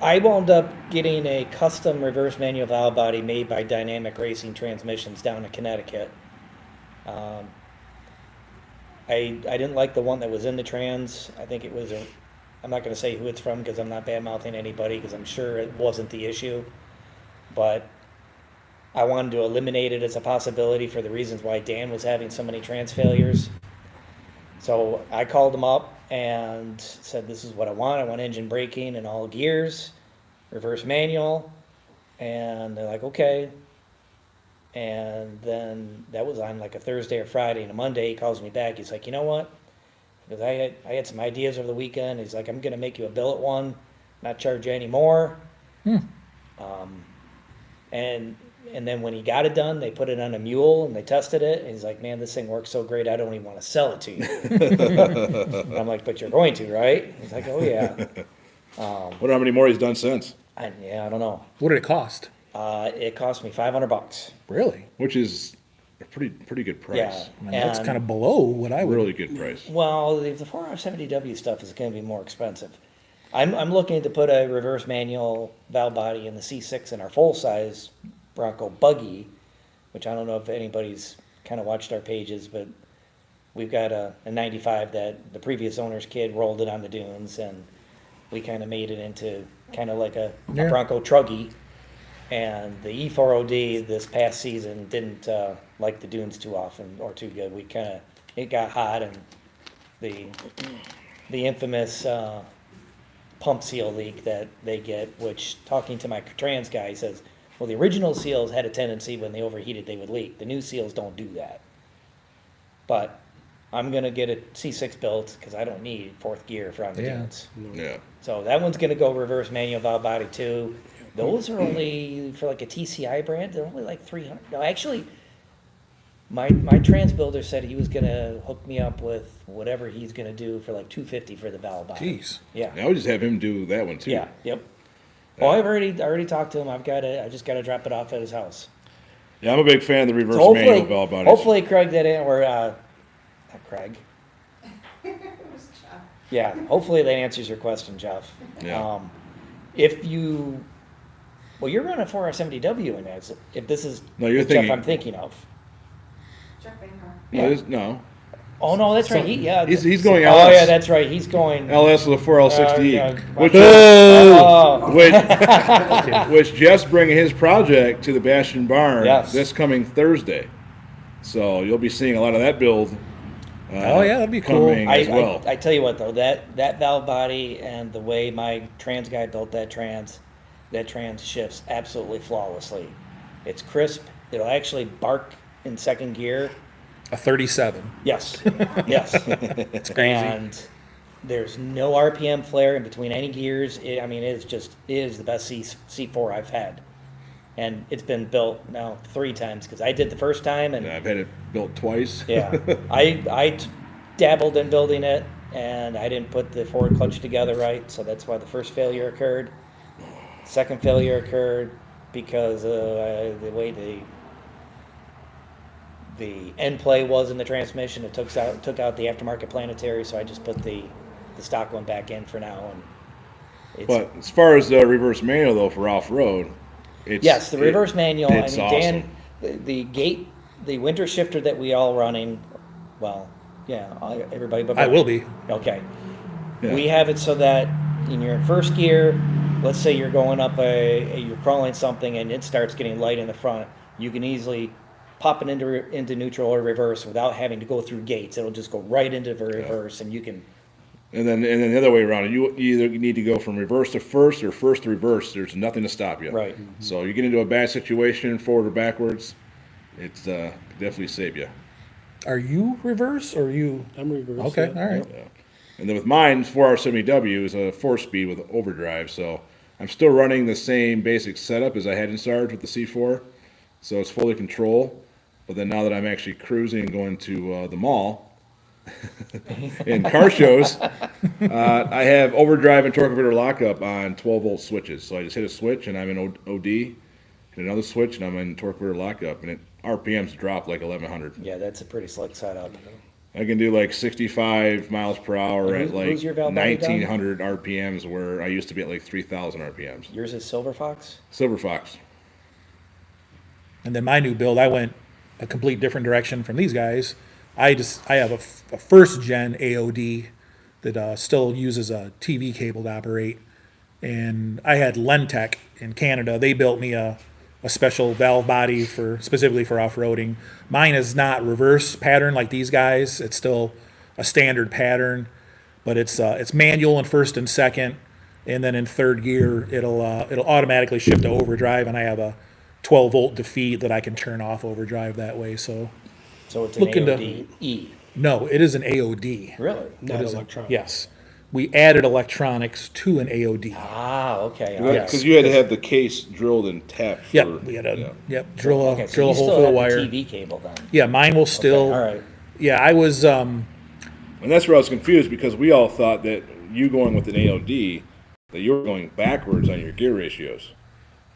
I wound up getting a custom reverse manual valve body made by Dynamic Racing Transmissions down in Connecticut. I didn't like the one that was in the trans. I think it was I'm not going to say who it's from because I'm not bad mouthing anybody because I'm sure it wasn't the issue. But I wanted to eliminate it as a possibility for the reasons why Dan was having so many trans failures. So I called them up and said, this is what I want. I want engine braking in all gears, reverse manual. And they're like, okay. And then that was on like a Thursday or Friday, and a Monday he calls me back. He's like, you know what? Because I had some ideas over the weekend. He's like, I'm going to make you a billet one, not charge you any more. And then when he got it done, they put it on a mule and they tested it. And he's like, man, this thing works so great, I don't even want to sell it to you. And I'm like, but you're going to, right? He's like, oh, yeah. Wonder how many more he's done since. I don't know. What did it cost? It cost me $500. Really? Which is a pretty good price. Yeah. I mean, that's And- kind of below what I would. Really good price. Well, the 470W stuff is going to be more expensive. I'm looking to put a reverse manual valve body in the C6 in our full-size Bronco buggy, which I don't know if anybody's kind of watched our pages, but we've got a 95 that the previous owner's kid rolled it on the dunes, and we kind of made it into kind of like a Yeah. Bronco truggy. And the E4OD this past season didn't like the dunes too often or too good. It got hot, and the infamous pump seal leak that they get, which talking to my trans guy, he says, well, the original seals had a tendency when they overheated, they would leak. The new seals don't do that. But I'm going to get a C6 built because I don't need fourth gear for on the Yeah. dunes. Yeah. So that one's going to go reverse manual valve body too. Those are only, for like a TCI brand, they're only like 300. No, actually, my trans builder said he was going to hook me up with whatever he's going to do for like $250 for the valve body. Jeez. Yeah. I would just have him do that one too. Yeah. Yep. Oh, I already talked to him. I just got to drop it off at his house. Yeah, I'm a big fan of the reverse So manual valve bodies. hopefully Craig or not Craig. It was Jeff. Yeah, hopefully that answers your question, Jeff. Yeah. If you, well, you're running a 470W in that. If this is No, you're the Jeff thinking- I'm thinking of. Jeff Baker. No, no. Oh no, that's right. He's going Oh LS. yeah, that's right. He's going. LS with a 4L60E, yeah. which, Oh, which Jeff's bringing his project to the Bastion Barn Yes. this coming Thursday. So you'll be seeing a lot of that build. Oh, yeah, that'd be cool. coming as well. I tell you what though, that valve body and the way my trans guy built that trans shifts absolutely flawlessly. It's crisp. It'll actually bark in second gear. A 37. Yes, yes. It's crazy. And there's no RPM flare in between any gears. It is the best C4 I've had. And it's been built now 3 times because I did the first time and Yeah, I've had it built twice. yeah, I dabbled in building it and I didn't put the forward clutch together right, so that's why the first failure occurred. Second failure occurred because the way the end play was in the transmission. It took out the aftermarket planetary, so I just put the stock one back in for now. And it's, But as far as the reverse manual though for off road, it's yes, the reverse manual. It's Dan, the gate, the winter shifter that we all running. Well, yeah, everybody but I will be. Okay. Yeah. We have it so that in your first gear, let's say you're going up you're crawling something and it starts getting light in the front, you can easily pop it into neutral or reverse without having to go through gates. It'll just go right into reverse, and you can. And then the other way around, you either need to go from reverse to first or first to reverse. There's nothing to stop you. Right. So you get into a bad situation, forward or backwards, it's definitely save you. Are you reverse or you? I'm reversed. Okay, yeah. all right. Yeah. And then with mine, 4R70W is a 4-speed with overdrive, so I'm still running the same basic setup as I had in Sarge with the C4, so it's fully control. But then now that I'm actually cruising and going to the mall in car shows, I have overdrive and torque converter lockup on 12-volt switches. So I just hit a switch and I'm in OD, hit another switch and I'm in torque converter lockup, and RPMs drop like 1100. Yeah, that's a pretty slick setup. I can do like 65 miles per hour And at like who's your valve body done? 1900 RPMs, where I used to be at like 3000 RPMs. Yours is Silver Fox? Silver Fox. And then my new build, I went a complete different direction from these guys. I have a first gen AOD that still uses a TV cable to operate. And I had Lentec in Canada. They built me a special valve body specifically for off-roading. Mine is not reverse pattern like these guys. It's still a standard pattern, but it's manual in first and second, and then in third gear it'll automatically shift to overdrive, and I have a 12-volt defeat that I can turn off overdrive that way. So So it's an Look into- AOD-E. no, it is an AOD. Really? Not It is electronic. Yes, we added electronics to an AOD. Ah, okay. Yes. Because you had to have the case drilled and tapped. Yep, we had drill Okay, a so drill you a hole still for the have wire. TV cable then? Yeah, mine will still. Okay, all right. Yeah, I was. And that's where I was confused, because we all thought that you going with an AOD, that you were going backwards on your gear ratios.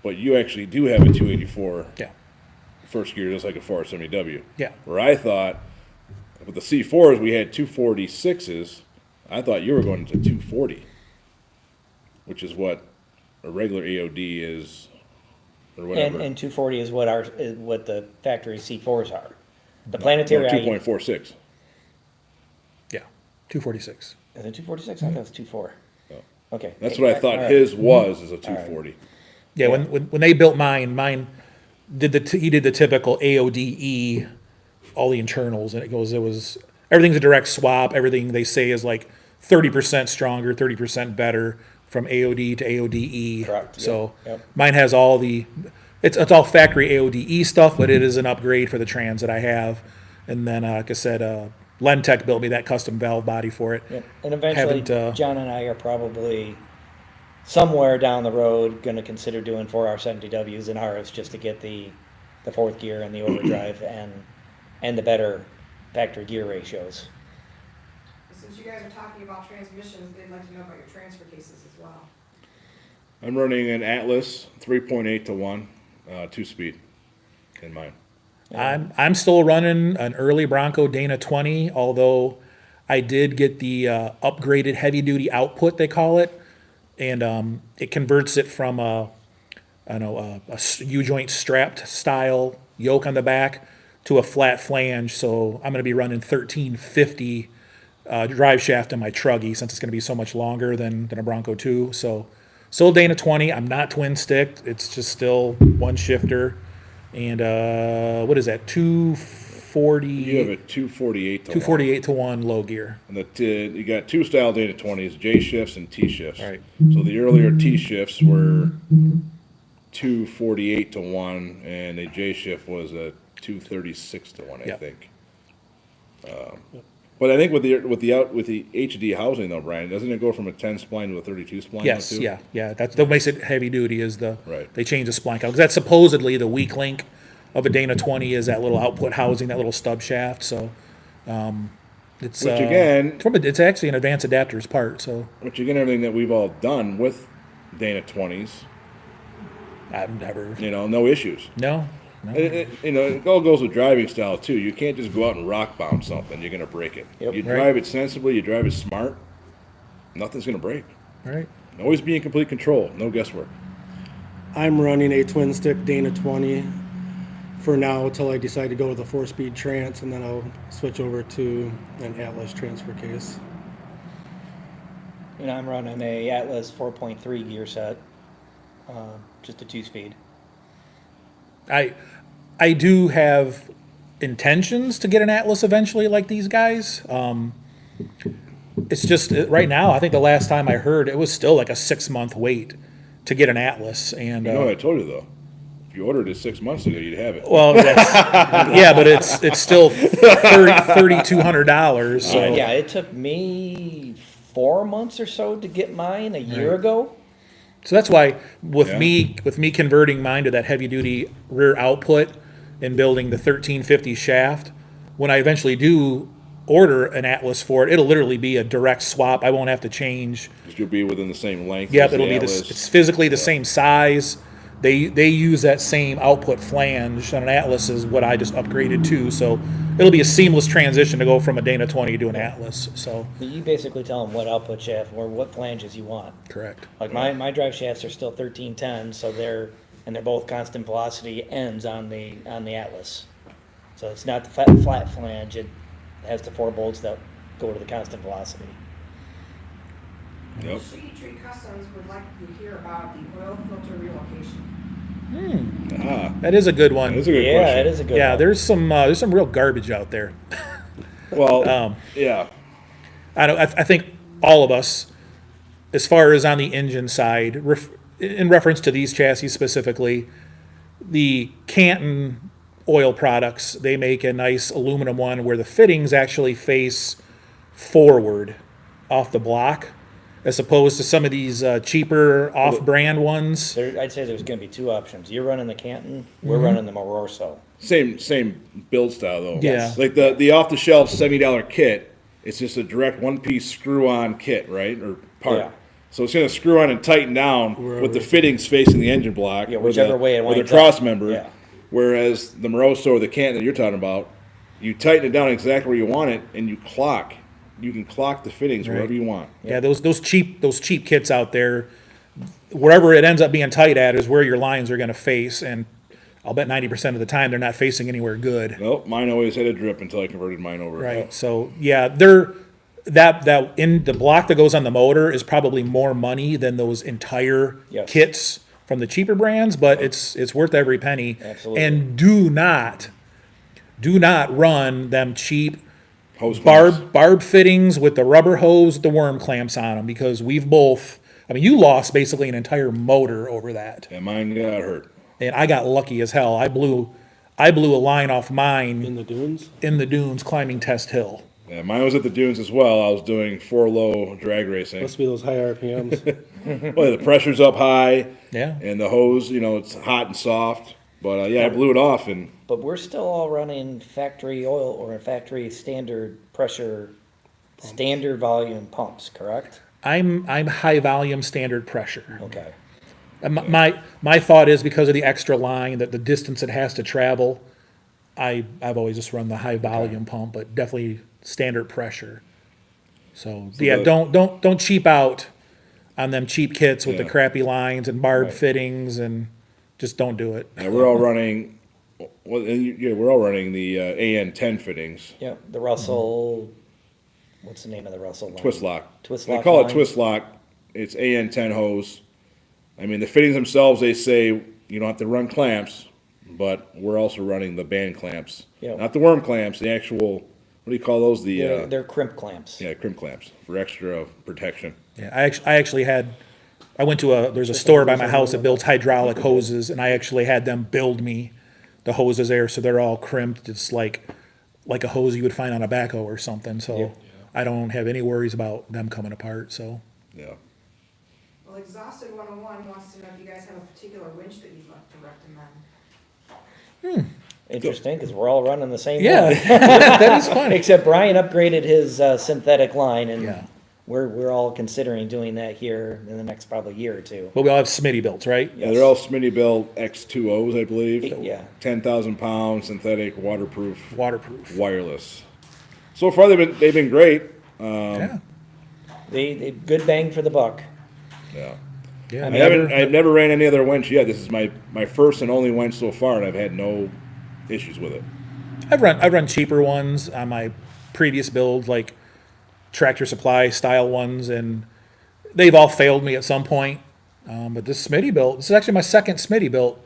But you actually do have a 284 Yeah. first gear, just like a 470W. Yeah. Where I thought, with the C4s, we had 246s. I thought you were going to 240, which is what a regular AOD is, or whatever. And 240 is what the factory C4s are. The planetary. 2.46. Yeah, 246. Is it 246? I thought it was 24. Okay. That's what I thought All right. his was, is a 240. Yeah, when they built mine did he did the typical AODE, all the internals, and it was everything's a direct swap. Everything they say is like 30% stronger, 30% better from AOD to AODE. Correct, So yep. mine has all it's all factory AODE stuff, but it is an upgrade for the trans that I have. And then, like I said, Lentec built me that custom valve body for it. Yep. And eventually, Haven't, John and I are probably somewhere down the road going to consider doing 4R70Ws in ours just to get the fourth gear and the overdrive and the better factory gear ratios. Since you guys are talking about transmissions, they'd like to know about your transfer cases as well. I'm running an Atlas 3.8 to 1, 2-speed in mine. I'm still running an early Bronco Dana 20, although I did get the upgraded heavy duty output, they call it, and it converts it from a U-joint strapped style yoke on the back to a flat flange. So I'm going to be running 1350 drive shaft in my truggy, since it's going to be so much longer than a Bronco 2. So still Dana 20. I'm not twin sticked. It's just still one shifter. And what is that? 240. You have a 248 to 1. 248 to 1 low gear. And you got two style Dana 20s, J shifts and T shifts. Right. So the earlier T shifts were 248 to 1, and the J shift was a 236 to 1, I Yep. think. But I think with the HD housing though, Brian, doesn't it go from a 10 spline to a 32 spline? Yes, now, too? yeah. That's what makes it heavy duty is Right. they change the spline count. Because that's supposedly the weak link of a Dana 20 is that little output housing, that little stub shaft. So it's Which again- it's actually an advanced adapters part. So Which again, everything that we've all done with Dana 20s, I've never no issues. no. It all goes with driving style too. You can't just go out and rock bound something. You're gonna break it. Yep. You Right. drive it sensibly. You drive it smart. Nothing's gonna break. All right. Always be in complete control. No guesswork. I'm running a twin stick Dana 20 for now until I decide to go with a 4-speed trans, and then I'll switch over to an Atlas transfer case. And I'm running a Atlas 4.3 gear set, just a 2-speed. I do have intentions to get an Atlas eventually, like these guys. It's just right now. I think the last time I heard, it was still like a 6-month wait to get an Atlas, and You know what I told you though? If you ordered it 6 months ago, you'd have it. well, that's, yeah, but it's still $3,200. So Yeah, it took me 4 months or so to get mine a year ago. So that's why with Yeah. me converting mine to that heavy duty rear output and building the 1350 shaft, when I eventually do order an Atlas for it, it'll literally be a direct swap. I won't have to change. 'Cause you'll be within the same length. Yep, as the it'll be Atlas. it's physically the same size. They use that same output flange on an Atlas is what I just upgraded to. So it'll be a seamless transition to go from a Dana 20 to an Atlas. So You basically tell them what output shaft or what flanges you want. correct. Like my drive shafts are still 1310, so they're both constant velocity ends on the Atlas. So it's not the flat flange, it has the 4 bolts that go to the constant velocity. Yep. Shady Tree Customs would like to hear about the oil filter relocation. Ah, That is a good one. that is a good Yeah, question. it is a good Yeah, one. there's some real garbage out there. Well, yeah. I think all of us, as far as on the engine side, in reference to these chassis specifically, the Canton oil products, they make a nice aluminum one where the fittings actually face forward off the block, as opposed to some of these cheaper off-brand ones. I'd say there's gonna be 2 options. You're running the Canton, we're running the Moroso. Same build style though. Yes. Like the off the shelf $70 kit, it's just a direct 1-piece screw on kit, right? Or part. Yeah. So it's gonna screw on and tighten down with the fittings facing the engine block. Yeah, or whichever way it or the winds cross up. member. Yeah. Whereas the Moroso or the Canton that you're talking about, you tighten it down exactly where you want it and you clock. You can clock the fittings wherever you want. Yeah, those cheap kits out there, wherever it ends up being tight at is where your lines are going to face, and I'll bet 90% of the time they're not facing anywhere good. Nope, mine always had a drip until I converted mine over. Right. So yeah, that in the block that goes on the motor is probably more money than those entire Yes. kits from the cheaper brands, but it's worth every penny. Absolutely. And do not run them cheap Hose clamps. barb fittings with the rubber hose with the worm clamps on them, because we've both. I mean, you lost basically an entire motor over that, And mine got hurt. and I got lucky as hell. I blew a line off mine In the dunes? in the dunes climbing Test Hill. Yeah, mine was at the dunes as well. I was doing 4-low drag racing. Must be those high RPMs. Well, the pressure's up high, Yeah. and the hose, it's hot and soft. But yeah, I blew it off, and But we're still all running factory oil or factory standard pressure, standard volume pumps, correct? I'm high volume standard pressure. Okay. My thought is because of the extra line that the distance it has to travel, I've always just run the high volume pump, but definitely standard pressure. So yeah, the- don't cheap out on them cheap kits with the Yeah. crappy lines and barbed Right. fittings, and just don't do it. yeah, we're all running. Well, we're all running the AN10 fittings, Yeah, the Russell, what's the name of the Russell line? twist lock. Twist They lock call line? it twist lock. It's AN10 hose. I mean, the fittings themselves, they say you don't have to run clamps, but we're also running the band clamps, Yeah. not the worm clamps. The actual, what do you call those? The They're crimp clamps. yeah, crimp clamps for extra protection. Yeah, I actually went to there's a store by my house that builds hydraulic hoses, and I actually had them build me the hoses there, so they're all crimped. It's like a hose you would find on a backhoe or something, so Yeah. I don't have any worries about them coming apart, so. Yeah. Well, Exhausted 101 wants to know if you guys have a particular winch that you'd like to recommend. Interesting, because we're all running the same Yeah, one. that is funny. Except Brian upgraded his synthetic line, and Yeah. we're all considering doing that here in the next probably year or two. But we all have Smitty builts, right? Yeah, they're all Smittybilt X2Os, I believe. Yeah. 10,000 pound synthetic, waterproof, Waterproof. wireless. So far, they've been great. Yeah. They good bang for the buck. Yeah. Yeah. I've never ran any other winch yet. This is my first and only winch so far, and I've had no issues with it. I've run cheaper ones on my previous build, like Tractor Supply style ones, and they've all failed me at some point. But this is actually my second Smitty built,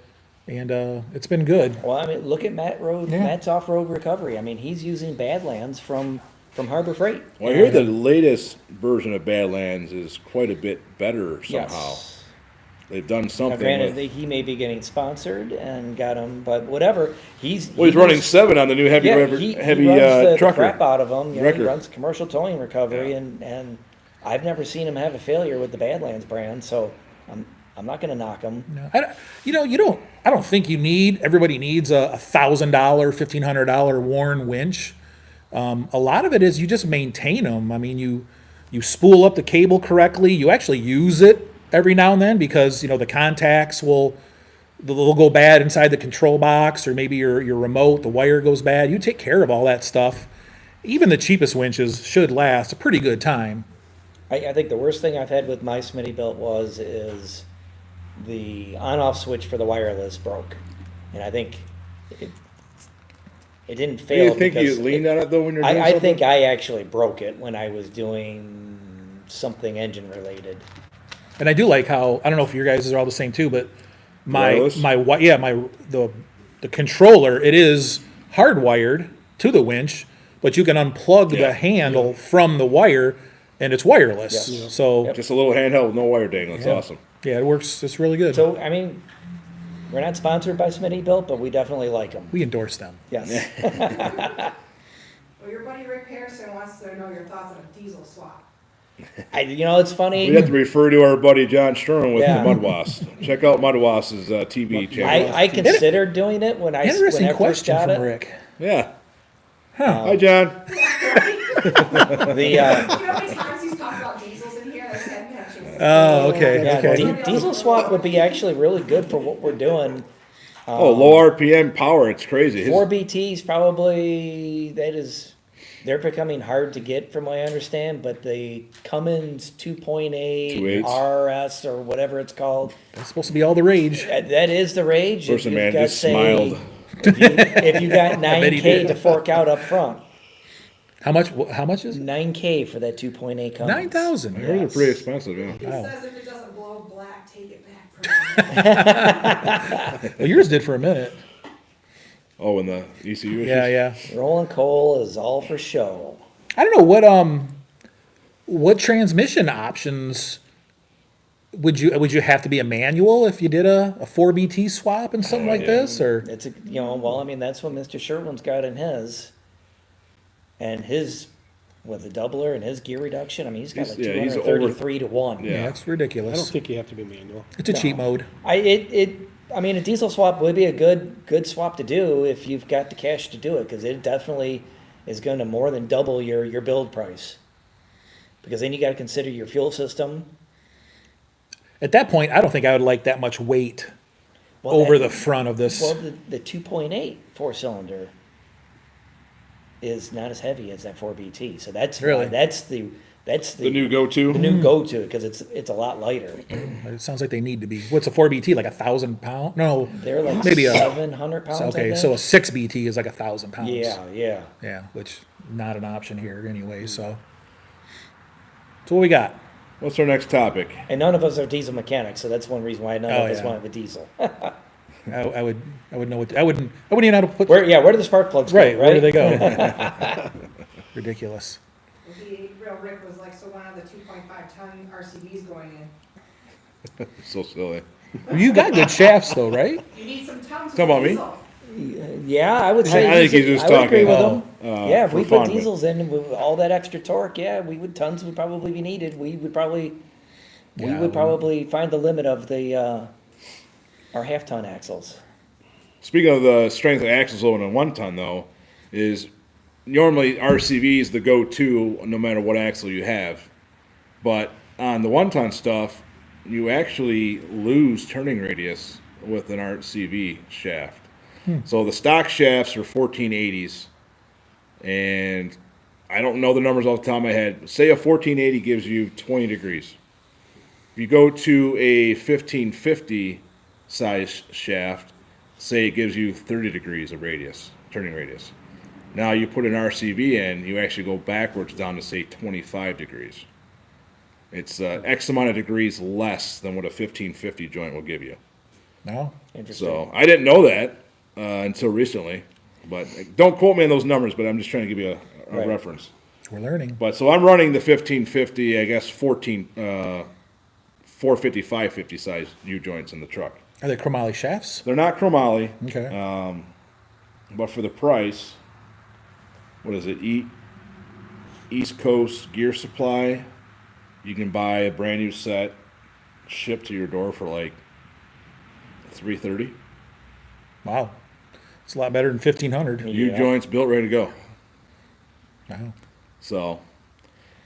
And it's been good. Well, I mean, look at Yeah. Matt's off-road recovery. I mean, he's using Badlands from Harbor Freight. Well, I hear the latest version of Badlands is quite a bit better somehow. Yes. They've done Now, something granted, with, he may be getting sponsored and got him, but whatever. He's running was- 7 on the new heavy Yeah, heavy he runs the trucker. crap out of them. You know, he Wrecker. runs commercial towing recovery, Yeah. and I've never seen him have a failure with the Badlands brand. So I'm not going to knock him. No, I don't think everybody needs a $1,000, $1,500 Warren winch. A lot of it is you just maintain them. I mean, you spool up the cable correctly. You actually use it every now and then because, the contacts they'll go bad inside the control box, or maybe your remote, the wire goes bad. You take care of all that stuff. Even the cheapest winches should last a pretty good time. I think the worst thing I've had with my Smittybilt is the on-off switch for the wireless broke, and I think it didn't Do fail. you think you because leaned on it though when you're doing I something? think I actually broke it when I was doing something engine related. And I do like how, I don't know if your guys are all the same too, but Wireless? the controller, it is hardwired to the winch, but you can unplug Yeah. the handle from the wire and it's wireless. Yes. So, Just a little handheld with no wire dangling. It's Yeah. awesome. yeah, it works. It's really good. So I mean, we're not sponsored by Smittybilt, but we definitely like them. We endorse them. Yes. Well, your buddy Rick Harrison wants to know your thoughts on a diesel swap. It's funny. We have to refer to our buddy John Sturman with Yeah. the Mud Wasp. Check out Mud Wasp's TV channel. I considered doing it when I Interesting first question got from it. Rick. Yeah. Huh. Hi, John. The You know how many times he's talked about diesels in here? That's head catching. Oh, okay. yeah, Okay. diesel swap would be actually really good for what we're doing. Low RPM power. It's crazy. His- 4BTs probably they're becoming hard to get from what I understand, but the Cummins 2.8 2.8s. RS or whatever it's called, That's supposed to be all the rage. that is the rage. Person, You've man, got, just say, smiled. If you got bet he 9K did. to fork out up front, How much is it? 9K for that 2.8 Cummins. 9,000. I heard they're pretty expensive, yeah. He Wow. says if it doesn't blow black, take it back. Well, yours did for a minute. Oh, and the ECU issues? Yeah. Rolling coal is all for show. I don't know what transmission options would you have to be a manual if you did a 4BT swap and something like this, or It's well, I mean, that's what Mr. Sherwin's got in his. And his, with the doubler and his gear reduction, I mean, he's got like He's- yeah, he's 233 to 1. Yeah. yeah, it's I don't ridiculous. think you have to be manual. It's a cheat mode. I mean, a diesel swap would be a good swap to do if you've got the cash to do it, because it definitely is going to more than double your build price. Because then you got to consider your fuel system. At that point, I don't think I would like that much weight Well, over that- the front of this. Well, the 2.8 4-cylinder is not as heavy as that 4BT, so that's Really? why that's the new go-to? the new go-to, because it's a lot lighter. It sounds like they need to be. What's a 4BT, like 1,000 pound? No, They're like maybe 700 pounds. okay. I So a think. 6BT is like 1,000 pounds. Yeah. Yeah, which not an option here anyway. So what we got? What's our next topic? And none of us are diesel mechanics, so that's one reason why none Oh, of us yeah. want the diesel. I would know what I wouldn't even know how to put. Where do the spark plugs go? Right, where do they go? Ridiculous. Real Rick was like, so when are the 2.5 ton RCVs going in? So silly. You got good shafts though, right? You need some tons Talk about me? diesel. Yeah, I would say. I think he's just I would agree talking, with him. Yeah, if for we fun, put but- diesels in with all that extra torque, yeah, tons would probably be needed. We would probably find the limit of our half-ton axles. Speaking of the strength of axles on a 1 ton, though, is normally RCV is the go-to no matter what axle you have. But on the 1 ton stuff, you actually lose turning radius with an RCV shaft. So the stock shafts are 1480s, and I don't know the numbers off the top of my head. Say a 1480 gives you 20 degrees. If you go to a 1550 size shaft, say it gives you 30 degrees of radius, turning radius. Now you put an RCV in, you actually go backwards down to say 25 degrees. It's X amount of degrees less than what a 1550 joint will give you. No? Interesting. So I didn't know that until recently. But don't quote me on those numbers, but I'm just trying to give you a Right. reference. We're learning. But so I'm running the 1550, I guess 450, 550 size U-joints in the truck. Are they chromoly shafts? They're not chromoly, Okay. but for the price, what is it? East Coast Gear Supply. You can buy a brand new set shipped to your door for like $330. Wow. It's a lot better than 1,500. U-joints built, ready to go. Wow. So,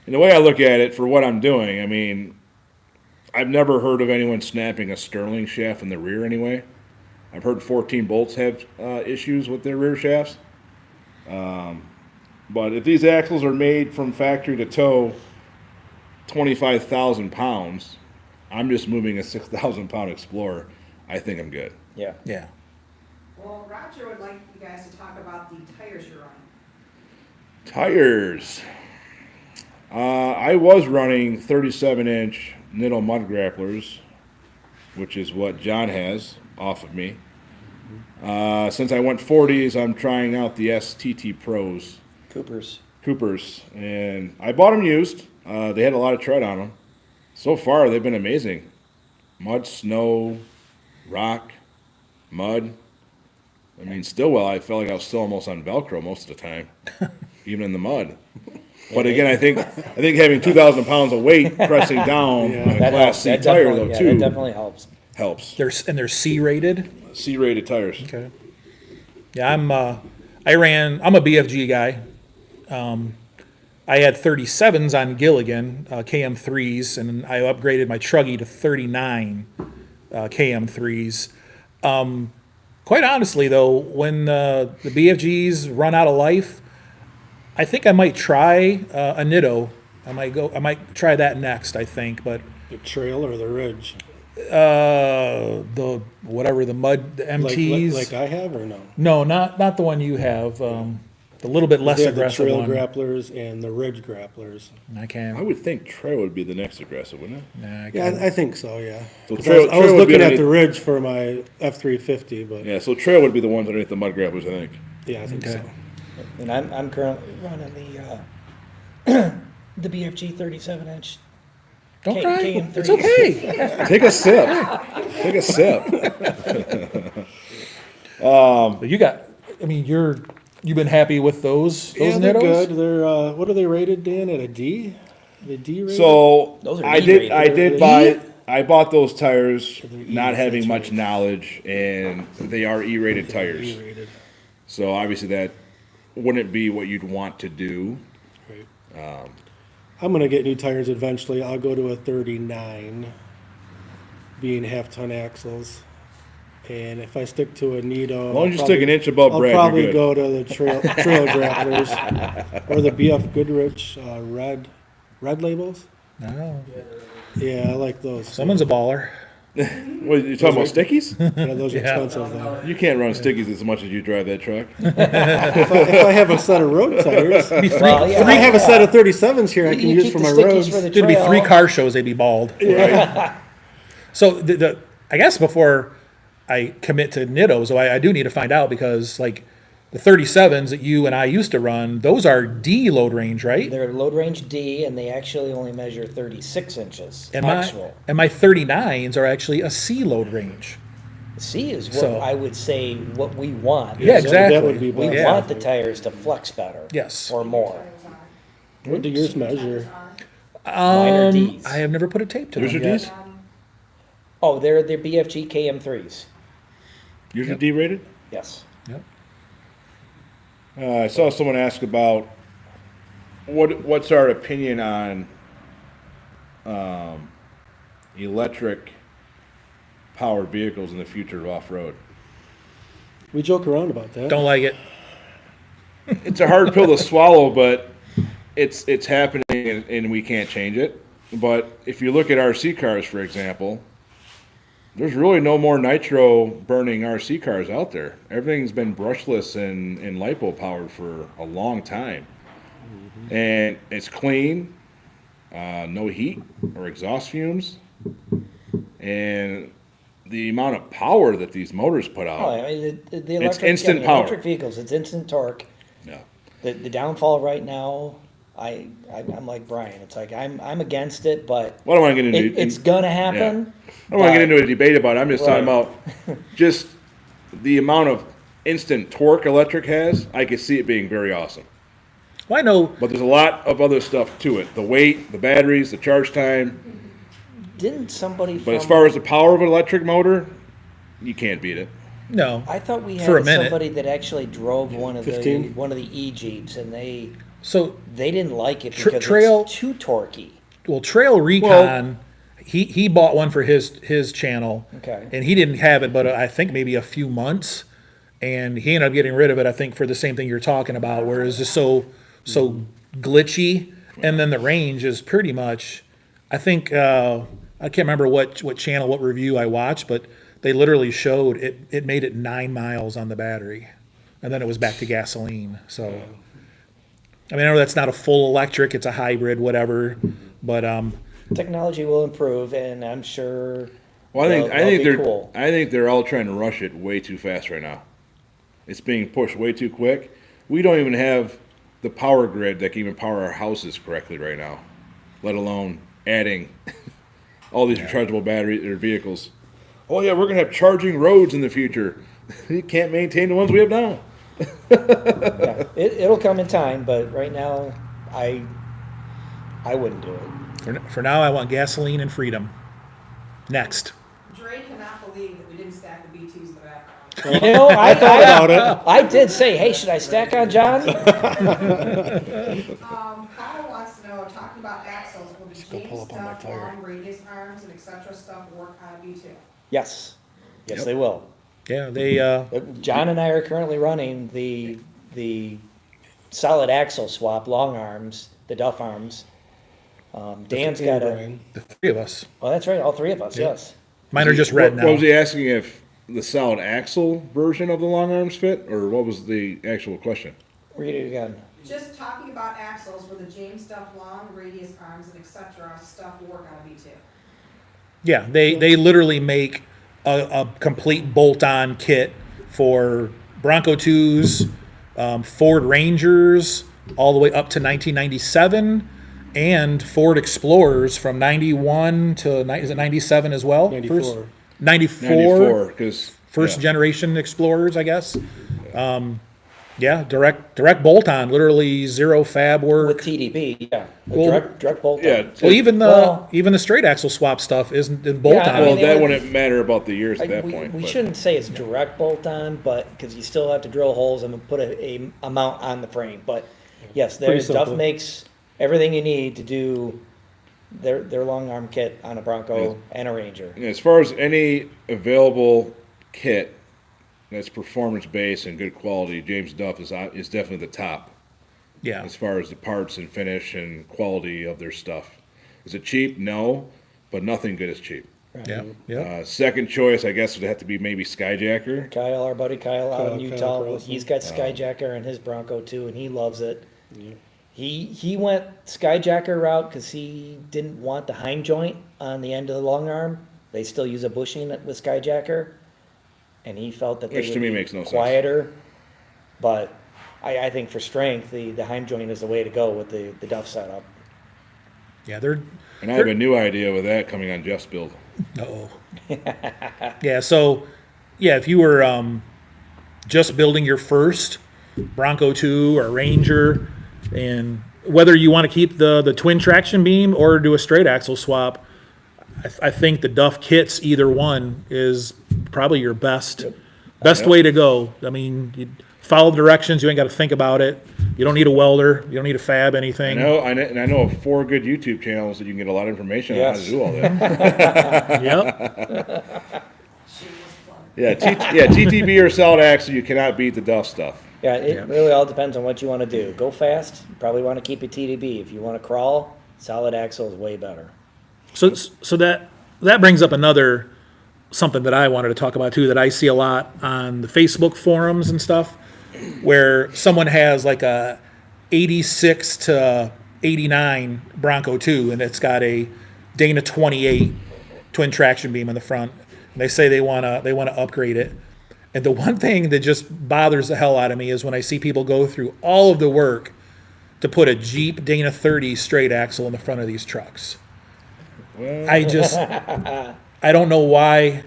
and the way I look at it, for what I'm doing, I mean, I've never heard of anyone snapping a Sterling shaft in the rear anyway. I've heard 14 bolts have issues with their rear shafts. But if these axles are made from factory to tow 25,000 pounds, I'm just moving a 6,000 pound Explorer. I think I'm good. Yeah. Yeah. Well, Roger would like you guys to talk about the tires you're running. Tires. I was running 37-inch Knuckle mud grapplers, which is what John has off of me. Since I went 40s, I'm trying out the STT Pros, Coopers, and I bought them used. They had a lot of tread on them. So far, they've been amazing. Mud, snow, rock, mud. I mean, Stillwell, I felt like I was still almost on Velcro most of the time, even in the mud. But again, I think having 2,000 pounds of weight pressing down on a That Class helps. C That tire, definitely, though, yeah, too, that definitely helps. helps. They're C-rated. C-rated tires. Okay. Yeah, I'm a BFG guy. I had 37s on Gilligan, KM3s, and I upgraded my Truggy to 39 KM3s. Quite honestly, though, when the BFGs run out of life, I think I might try a Nitto. I might try that next, I think, but The trail or the ridge? the mud, the Like, MTs. like I have or no? No, not the one you have. The little bit less They have the aggressive trail one. grapplers and the ridge grapplers. I can't. I would think trail would be the next aggressive, wouldn't it? Nah, I Yeah, can't. I think so, yeah. So 'Cause trail- I was trail would be looking at underneath- the ridge for my F-350, but Yeah, so trail would be the ones underneath the mud grapplers, I think. yeah, I think Okay. so. And I'm currently running the the BFG 37-inch. Don't K- cry. KM3s. It's okay. Take a sip. Take a sip. But you've been happy with those Yeah, they're Nittos? good. They're, what are they rated, Dan, at a D? The D rated? So Those are I E-rated. bought those tires They're E, not having that's much right. knowledge, and they are E-rated tires. E-rated, So obviously that wouldn't be what you'd want to do. right. I'm gonna get new tires eventually. I'll go to a 39, being half-ton axles. And if I stick to a Nitto, As long as you stick an inch above I'll Brad, you're probably good. go to the trail grapplers or the BF Goodrich red labels. No. Yeah, I like those. Someone's a baller. What, you talking about stickies? Yeah, those are Yeah. expensive though. You can't run stickies as much as you drive that truck. If I have a set of road tires, It'd be three, Well, yeah. if I have a set of 37s here, I can You use keep for the my stickies roads. for the it'd be trail. 3 car shows, they'd be bald. So I guess before I commit to Nittos, so I do need to find out because like the 37s that you and I used to run, those are D load range, right? They're load range D, and they actually only measure 36 inches And actual. my 39s are actually a C load range. C is what So- I would say what we want. Yeah, So exactly. That would be We best. Yeah. want the tires to flex better. Yes. Or more. What do yours measure? Mine are Ds. I have never put a tape to Yours them are yet. Ds? Oh, they're BFG KM3s. Yours are D-rated? Yes. Yep. I saw someone ask about what's our opinion on electric powered vehicles in the future of off-road. We joke around about that. Don't like it. It's a hard pill to swallow, but it's happening and we can't change it. But if you look at RC cars, for example, there's really no more nitro burning RC cars out there. Everything's been brushless and LiPo powered for a long time. And it's clean, no heat or exhaust fumes. And the amount of power that these motors put Oh, out. I mean, the It's electric, instant the power. electric vehicles, it's instant torque. Yeah. The downfall right now, I'm like Brian, it's like, I'm against it, but Well, I don't want to get into it's gonna happen. I don't want to get but- into a debate about it. I'm just talking Right. about just the amount of instant torque electric has. I could see it being very awesome. Well, I know, But there's a lot of other stuff to it. The weight, the batteries, the charge time. Didn't somebody But as from- far as the power of an electric motor, you can't beat it. no. I thought we For a had minute. somebody that actually drove one of 15? the E-Jeeps, and they So, didn't like it Tra- because trail- it's too torquey. well, Trail Recon, he bought one for his channel. Okay. And he didn't have it, but I think maybe a few months. And he ended up getting rid of it, I think, for the same thing you're talking about, where it's just so glitchy. And then the range is pretty much, I think, I can't remember what channel, what review I watched, but they literally showed it made it 9 miles on the battery. And then it was back to gasoline. So, I mean, I know that's not a full electric, it's a hybrid, whatever. But, Technology will improve, and I'm sure. Well, I they'll think be cool. I think they're all trying to rush it way too fast right now. It's being pushed way too quick. We don't even have the power grid that can even power our houses correctly right now, let alone adding all these rechargeable battery or vehicles. Oh yeah, we're gonna have charging roads in the future. You can't maintain the ones we have now. Yeah, it'll come in time, but right now, I wouldn't do it. for now, I want gasoline and freedom. Next. Dre cannot believe that we didn't stack the B2s in the background. You know, I Thought about it. I did say, hey, should I stack on John? Paul wants to know, talking about axles, will the go pull James up on my Duff tire. long radius arms and et cetera stuff work on a B2? Yes, they will. Yeah, they, John and I are currently running the solid axle swap long arms, the Duff arms. Dan's got a. Brian. the three of us. Oh, that's right, all three of us. Yes. Mine are just red now. What was he asking if the solid axle version of the long arms fit, or what was the actual question? Read it again. Just talking about axles, will the James Duff long radius arms and et cetera stuff work on a B2? Yeah, they literally make a complete bolt-on kit for Bronco 2s, Ford Rangers, all the way up to 1997, and Ford Explorers from 91 to, is it 97 as well? 94. First, 94, 94, because first generation Explorers, I guess. Yeah, direct bolt-on, literally zero fab work. With TDP, yeah. Well, Direct bolt. yeah. Well, even Well- the straight axle swap stuff isn't bolt-on. I Well, mean, they that would- wouldn't matter about the years at that we point. we but- shouldn't say it's direct bolt on, but because you still have to drill holes and put a amount on the frame. But yes, Pretty there's Duff simple. makes everything you need to do their long arm kit on a Bronco and a Ranger. As far as any available kit that's performance based and good quality, James Duff is definitely the top Yeah. as far as the parts and finish and quality of their stuff. Is it cheap? No, but nothing good is cheap. Yeah. Yeah. Second choice, I guess, would have to be maybe Skyjacker. Kyle, our buddy Kyle out in Kyle Utah, Carlson. he's got Skyjacker in his Bronco too, and he loves it. He went Skyjacker route because he didn't want the Heim joint on the end of the long arm. They still use a bushing with Skyjacker, and he felt that they Which to would me be makes no sense. quieter. But I think for strength, the Heim joint is the way to go with the Duff setup. Yeah. They're. And I have a new idea with that coming on Jeff's build. Uh-oh. Yeah. So, yeah, if you were just building your first Bronco 2 or Ranger, and whether you want to keep the twin traction beam or do a straight axle swap, I think the Duff kits, either one, is probably your best way to go. I mean, you follow the directions. You ain't got to think about it. You don't need a welder. You don't need a fab anything. I know of 4 good YouTube channels that you can get a lot of information on how to Yes. do all that. Yep. Shameless plug. Yeah, TTB or solid axle, you cannot beat the Duff stuff. Yeah, it really all depends on what you want to do. Go fast, you probably want to keep it TDB. If you want to crawl, solid axle is way better. So that brings up another something that I wanted to talk about too, that I see a lot on the Facebook forums and stuff, where someone has like a 86 to 89 Bronco 2, and it's got a Dana 28 twin traction beam in the front. They say they wanna upgrade it. And the one thing that just bothers the hell out of me is when I see people go through all of the work to put a Jeep Dana 30 straight axle in the front of these trucks. I just, I don't know why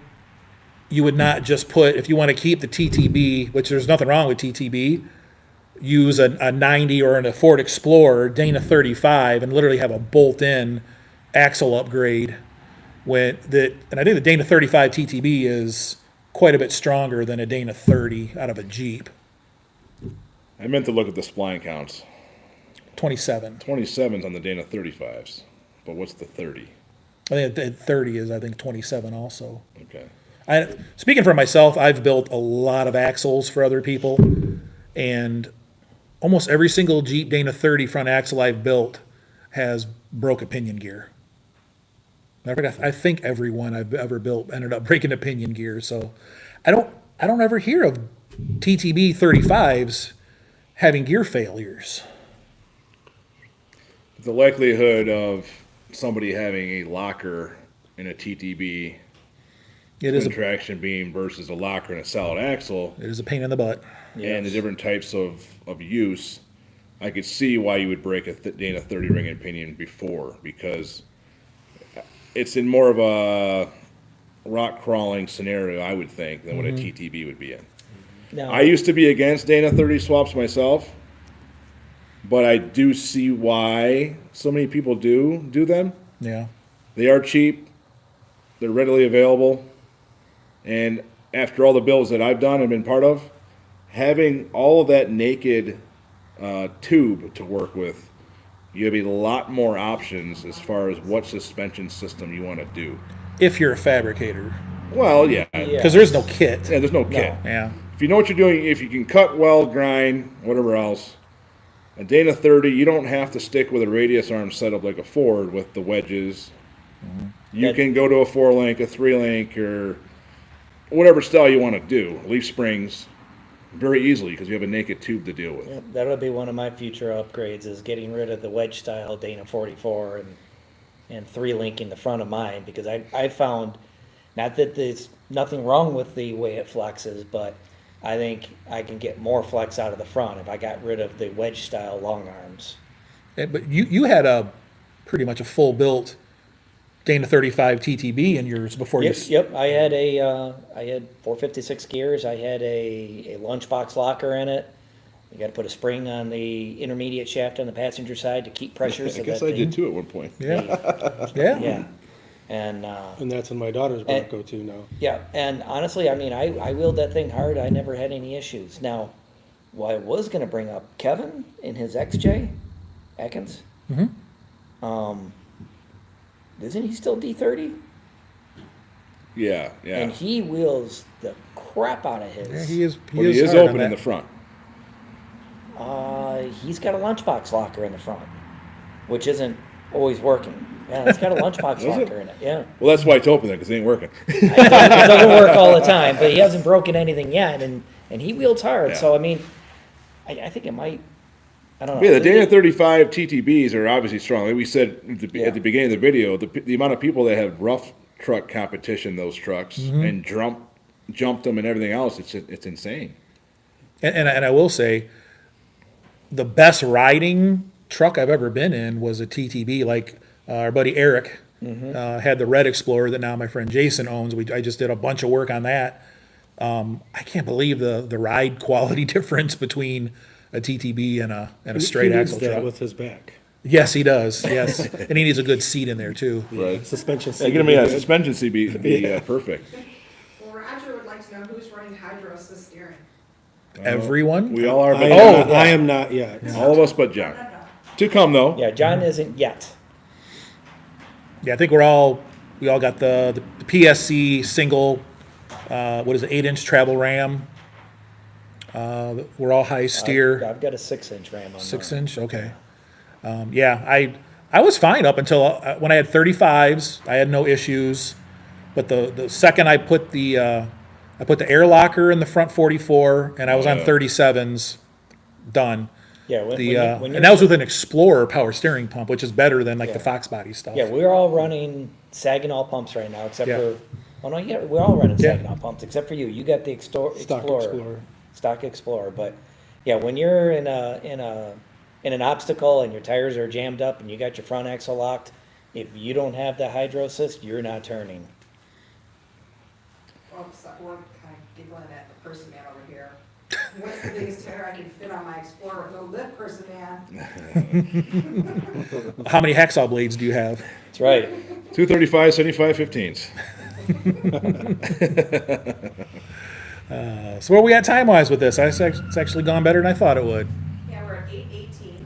you would not just put, if you want to keep the TTB, which there's nothing wrong with TTB, use a 90 or a Ford Explorer Dana 35 and literally have a bolt-in axle upgrade and I think the Dana 35 TTB is quite a bit stronger than a Dana 30 out of a Jeep. I meant to look at the spline counts. 27. 27's on the Dana 35s, but what's the 30? I think the 30 is, I think, 27 also. Okay. Speaking for myself, I've built a lot of axles for other people, and almost every single Jeep Dana 30 front axle I've built has broke a pinion gear. I think every one I've ever built ended up breaking a pinion gear. So I don't ever hear of TTB 35s having gear failures. The likelihood of somebody having a locker in a TTB It is traction beam versus a locker and a solid axle it is a pain in the butt. and the different types of use, I could see why you would break a Dana 30 ring and pinion before, because it's in more of a rock crawling scenario, I would think, than what a TTB would be in. Now, I used to be against Dana 30 swaps myself, but I do see why so many people do them. Yeah. They are cheap, they're readily available, and after all the builds that I've done and been part of, having all of that naked tube to work with, you have a lot more options as far as what suspension system you want to do. If you're a fabricator. Well, yeah. Because there's no kit. Yeah, there's no kit. Yeah. If you know what you're doing, if you can cut, weld, grind, whatever else, a Dana 30, you don't have to stick with a radius arm setup like a Ford with the wedges. You can go to a 4-link, a 3-link, or whatever style you want to do. Leaf springs very easily because you have a naked tube to deal with. yeah, that'll be one of my future upgrades is getting rid of the wedge style Dana 44 and 3-linking the front of mine, because I found, not that there's nothing wrong with the way it flexes, but I think I can get more flex out of the front if I got rid of the wedge style long arms. But you had a pretty much a full built Dana 35 TTB in yours before you. Yep. I had 456 gears. I had a lunchbox locker in it. You got to put a spring on the intermediate shaft on the passenger side to keep pressure. I so guess that I thing, did too at one point. Yeah. Yeah. Yeah, and And that's in my daughter's Bronco too now. yeah, and honestly, I mean, I wheeled that thing hard. I never had any issues. Now, what I was going to bring up, Kevin in his XJ, Atkins. Isn't he still D30? Yeah. And he wheels the crap out of his. Yeah, he is. But he is hard on open in that. the front. He's got a lunchbox locker in the front, which isn't always working. Yeah, it's got a lunchbox Is it? locker in it. Yeah, Well, that's why it's open then, because it ain't working. it doesn't work all the time, but he hasn't broken anything yet, and he wields hard. Yeah. So I mean, I think it might. I don't know. Yeah, the Dana 35 TTBs are obviously strong. Like we said Yeah. at the beginning of the video, the amount of people that have rough truck competition, those trucks, and jumped them and everything else, it's insane. And I will say, the best riding truck I've ever been in was a TTB. Like our buddy Eric had the Red Explorer that now my friend Jason owns. I just did a bunch of work on that. I can't believe the ride quality difference between a TTB and a straight He needs axle that truck. with his back. Yes, he does. Yes, and he needs a good seat in there too. Right. Suspension Yeah, seat. get him a suspension seat be perfect. Well, Roger would like to know who's running hydro assist steering. Everyone. We all are, I but am, I am not yet. all of us but John. To come though. Yeah, John isn't yet. Yeah, I think we all got the PSC single. What is it? 8-inch travel ram. We're all high steer. I've got a 6-inch ram on mine. 6-inch. Okay. Yeah, I was fine up until when I had 35s. I had no issues, but the second I put the air locker in the front 44 and I was on 37s, done. Yeah, when And you're, that was with an Explorer power steering pump, which is better than like the Fox body stuff. yeah, we're all running Saginaw pumps right now, except Yeah. for Oh, no, yeah, we're all running Yeah. Saginaw pumps, except for you. You got the Stock Explorer. Stock Explorer, but, yeah, when you're in an obstacle and your tires are jammed up and you got your front axle locked, if you don't have the hydro assist, you're not turning. Oops, we're kind of giggling at the person man over here. What's the biggest tire I can fit on my Explorer with no lift, person man? How many hacksaw blades do you have? That's right. 235, 75, 15s. So where are we at time-wise with this? It's actually gone better than I thought it would. Yeah, we're at 8:18.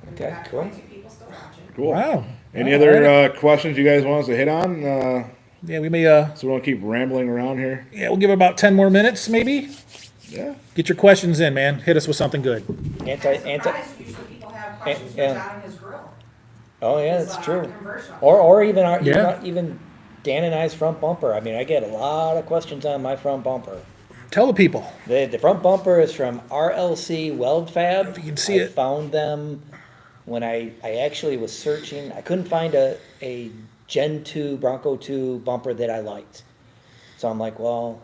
We've Okay, got cool. 22 people still watching. Cool. Wow. Any All other right. questions you guys want us to hit on? Yeah, we may, So we don't keep rambling around here? yeah, we'll give it about 10 more minutes, maybe. Yeah. Get your questions in, man. Hit us with something good. Surprised, usually people have questions for yeah. John and his grill. Oh, yeah, His, that's true. conversion. Or even our, Yeah. even Dan and I's front bumper. I mean, I get a lot of questions on my front bumper. Tell the people. The front bumper is from RLC Weld Fab. If you can see I it. found them when I actually was searching. I couldn't find a Gen 2 Bronco 2 bumper that I liked. So I'm like, well,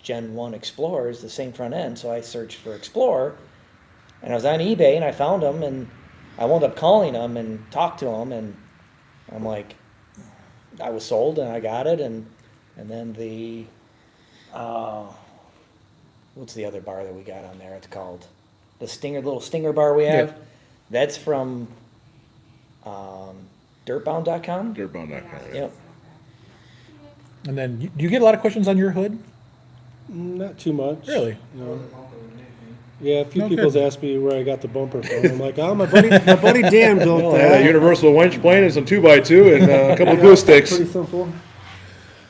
Gen 1 Explorer is the same front end. So I searched for Explorer, and I was on eBay and I found them, and I wound up calling them and talked to them, and I'm like, I was sold and I got it, and then the what's the other bar that we got on there? It's called the little stinger bar we have. Yeah. That's from dirtbound.com. Dirtbound.com. Yep. And then, do you get a lot of questions on your hood? Not too much. Really? No. Yeah, a few No people's good. asked me where I got the bumper from. I'm like, oh, my buddy Dan built that. Universal winch plane and some 2x2 and a couple of glue sticks. Pretty simple.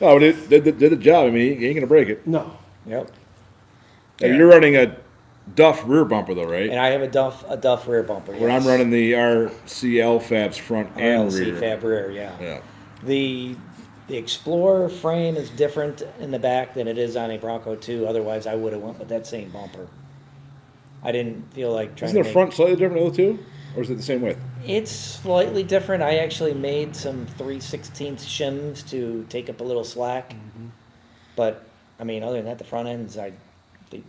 Oh, it did the job. I mean, you ain't gonna break it. No. Yep. And you're running a Duff rear bumper though, right? And I have a Duff rear bumper. When I'm yes. running the RCL Fabs front and RLC rear. Fab rear, yeah. Yeah. The Explorer frame is different in the back than it is on a Bronco 2. Otherwise, I would have went with that same bumper. I didn't feel like trying Isn't to the make... front slightly different than the two? Or is it the same width? It's slightly different. I actually made some 3/16 shims to take up a little slack. But, I mean, other than that, the front ends,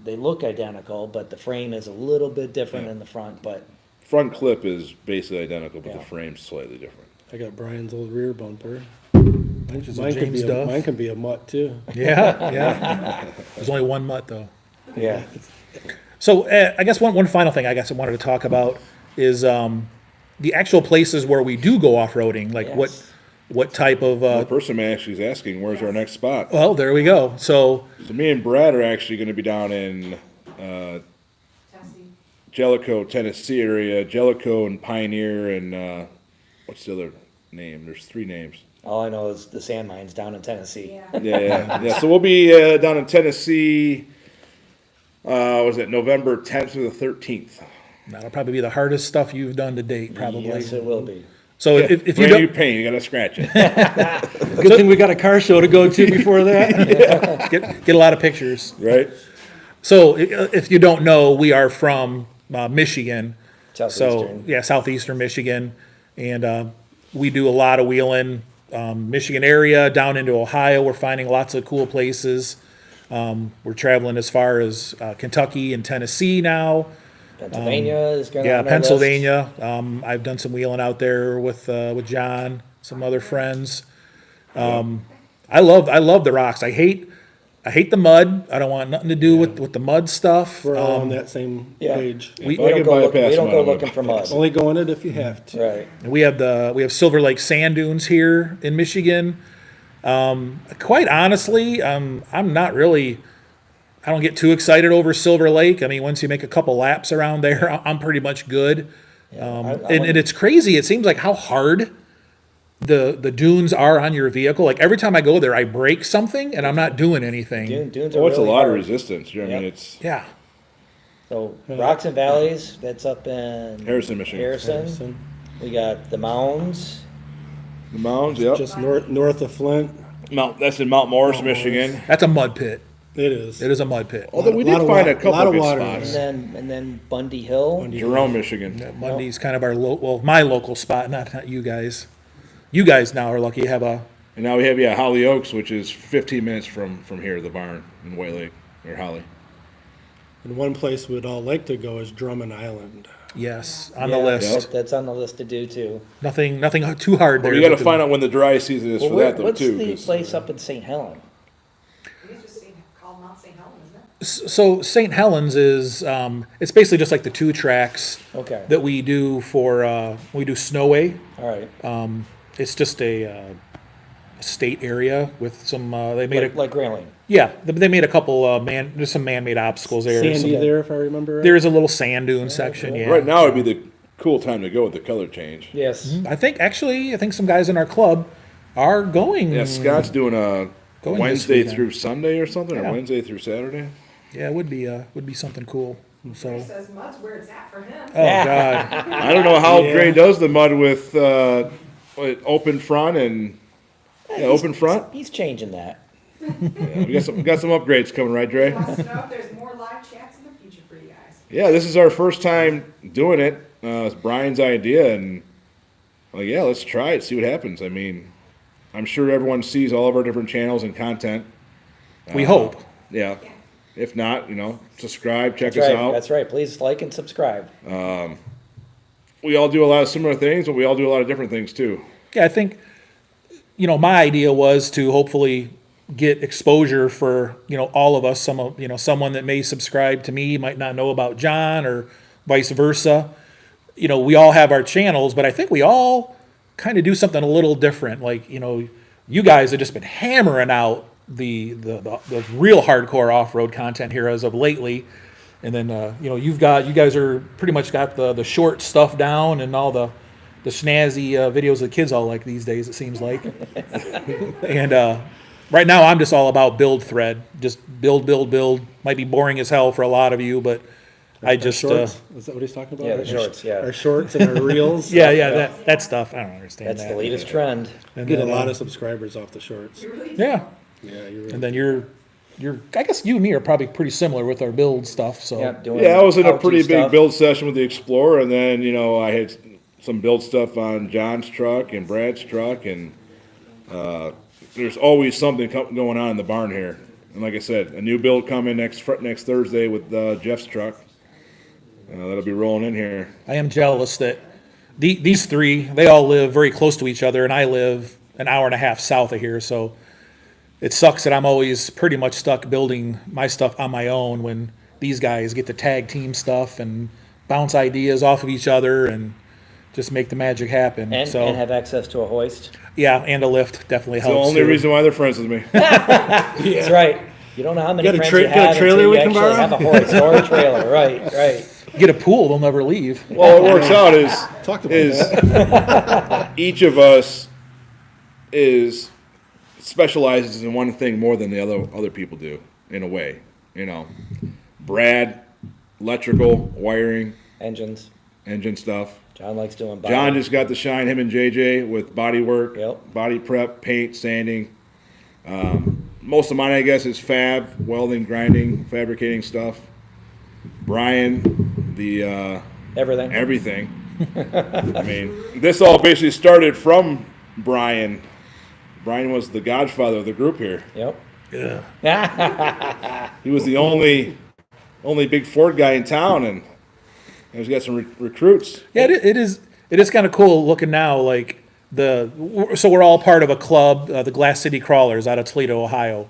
they look identical, but the frame is a little bit different in the front, but... Front clip is basically identical, but Yeah. the frame's slightly different. I got Brian's old rear bumper. is a Mine James Duff. mine can be a mutt too. Yeah, yeah. There's only one mutt, though. Yeah. So I guess one final thing I guess I wanted to talk about is the actual places where we do go off-roading. Like Yes. what type of, The person actually is asking, where's our next spot? well, there we go. So, So me and Brad are actually gonna be down in, Tennessee. Jellicoe, Tennessee area, Jellicoe and Pioneer and, what's the other name? There's 3 names. All I know is the sand mines down in Tennessee. Yeah. Yeah. So we'll be, down in Tennessee, was it November 10th through the 13th? that'll probably be the hardest stuff you've done to date, probably. Yes, it will be. So if you Brand new don't, paint, you gotta scratch it. Good thing we got a car show to go to before that. get a lot of pictures. Right? So if you don't know, we are from Michigan. So, Southeastern. yeah, southeastern Michigan. And we do a lot of wheeling, Michigan area, down into Ohio. We're finding lots of cool places. We're traveling as far as Kentucky and Tennessee now. Pennsylvania is going to Yeah, Pennsylvania. I've done some wheeling out there with John, some other friends. I love the rocks. I hate the mud. I don't want nothing to do with the mud stuff. We're all on that same page. We If I don't can go, bypass we don't go mud, looking for mud. Only go in it if you have to. Right. We have Silver Lake sand dunes here in Michigan. Quite honestly, I'm not really. I don't get too excited over Silver Lake. I mean, once you make a couple laps around there, I'm pretty much good. And it's crazy. It seems like how hard the dunes are on your vehicle. Like every time I go there, I break something and I'm not doing anything. Dunes are Well, it's a really lot of hard. resistance. You know, I mean, Yep. it's Yeah. So Rocks and Valleys, that's up in Harrison, Michigan. Harrison. We got the Mounds. The mounds, yep. Just north of Flint. That's in Mount Morris, Michigan. That's a mud pit. It is. It is a mud pit. Although we Lot did of find a wa- couple lot of good water spots. And then Bundy Hill. Jerome, Michigan. Mundy's kind of our my local spot, not you guys. You guys now are lucky you have a And now we have, yeah, Holly Oaks, which is 15 minutes from here, the barn in White Lake, or Holly. And one place we'd all like to go is Drummond Island. Yes, on the Yeah, list. That's on the list to do too. Nothing too hard there. But you gotta but find out when the dry season is Well, for that though, what's too. the 'cause- place up in St. Helen? It is just called Mount St. Helen, isn't it? So St. Helens is, it's basically just like the 2 tracks Okay, that we do for, we do Snowway. all right. It's just a state area with some, they made Like Grayling. they made a couple, there's some man-made obstacles there. Sandy Some- there, if I remember right. There's a little sand dune section, yeah. Right now would be the cool time to go with the color change. Yes. I think some guys in our club are going. Yeah, Scott's doing a Going this Wednesday weekend. through Sunday or something, Yeah. or Wednesday through Saturday. Yeah, it would be something cool. He So, says mud's where it's at for him. oh God, I don't know how Yeah. Gray does the mud with open front and open front. He's changing that. Yeah, we got some upgrades coming, right, Dre? He wants to know if there's more live chats in the future for you guys. Yeah, this is our first time doing it. It's Brian's idea, and yeah, let's try it, see what happens. I mean, I'm sure everyone sees all of our different channels and content. we hope. Yeah. If not, subscribe, check That's us right. out. That's right. Please like and subscribe. We all do a lot of similar things, but we all do a lot of different things too. Yeah, I think, my idea was to hopefully get exposure for, all of us. Someone that may subscribe to me might not know about John or vice versa. We all have our channels, but I think we all kind of do something a little different. Like, you guys have just been hammering out the real hardcore off-road content here as of lately. And then, you guys are pretty much got the short stuff down and all the snazzy videos the kids all like these days, it seems like. And right now I'm just all about build thread. Just build. Might be boring as hell for a lot of you, but I just, Shorts? Is that what he's talking about? Yeah, the shorts, yeah. Our shorts and our reels. yeah, that stuff, I don't understand That's that. the latest trend. And Get a then, lot of subscribers off the shorts. You really Yeah, Yeah, you're and then you're, I guess you and me are probably pretty similar with our build stuff, so. Yeah, doing Yeah, I was in a how-to pretty big stuff. build session with the Explorer, and then, I had some build stuff on John's truck and Brad's truck, and there's always something going on in the barn here. And like I said, a new build coming next Thursday with Jeff's truck. That'll be rolling in here. I am jealous that these three, they all live very close to each other, and I live an hour and a half south of here, so it sucks that I'm always pretty much stuck building my stuff on my own when these guys get to tag team stuff and bounce ideas off of each other and just make the magic happen. And So have access to a hoist. yeah, and a lift definitely It's the helps. only too. reason why they're friends with me. That's right. You don't know how many Got a friends tra- you got a have trailer until we you can actually borrow? have a hoist or a trailer. Right. Get a pool, they'll never leave. Well, what works out Talked about is that. each of us specializes in one thing more than the other people do, in a way. Brad, electrical, wiring, Engines. engine stuff. John likes doing body. John just got to shine, him and JJ, with body work, Yep. body prep, paint, sanding. Most of mine, I guess, is fab, welding, grinding, fabricating stuff. Brian, the Everything. everything. I mean, this all basically started from Brian. Brian was the godfather of the group here. Yep. Yeah. He was the only big Ford guy in town, and he's got some recruits. Yeah, it is kind of cool looking now. Like so we're all part of a club, the Glass City Crawlers out of Toledo, Ohio,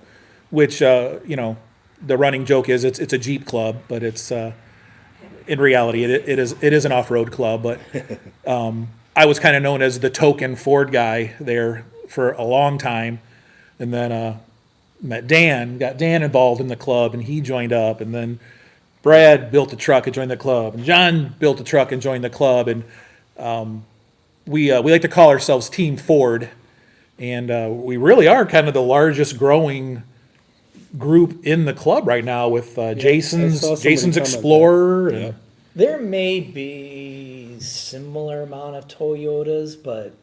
which the running joke is it's a Jeep club, but it's in reality it is an off-road club. But I was kind of known as the token Ford guy there for a long time, and then got Dan involved in the club, and he joined up, and then Brad built a truck and joined the club, and John built a truck and joined the club, and we like to call ourselves Team Ford, and we really are kind of the largest growing group in the club right now with I saw Jason's somebody comment Explorer, and There may be similar amount of Toyotas, but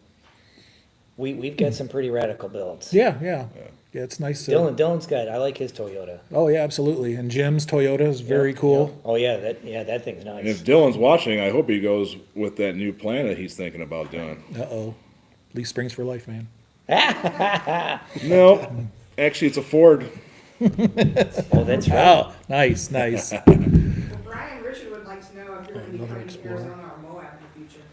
we've got some pretty radical builds. yeah, it's nice. Dylan's got. I like his Toyota. Oh yeah, absolutely, and Jim's Toyota is very cool. Oh yeah, that thing's And nice. if Dylan's watching, I hope he goes with that new plan that he's thinking about doing. Leaf Springs for life, man. No, actually, it's a Ford. Oh, that's right. Oh, nice, nice. Well, Brian Richard would like to know if you're gonna be coming to Arizona or Moab in the future.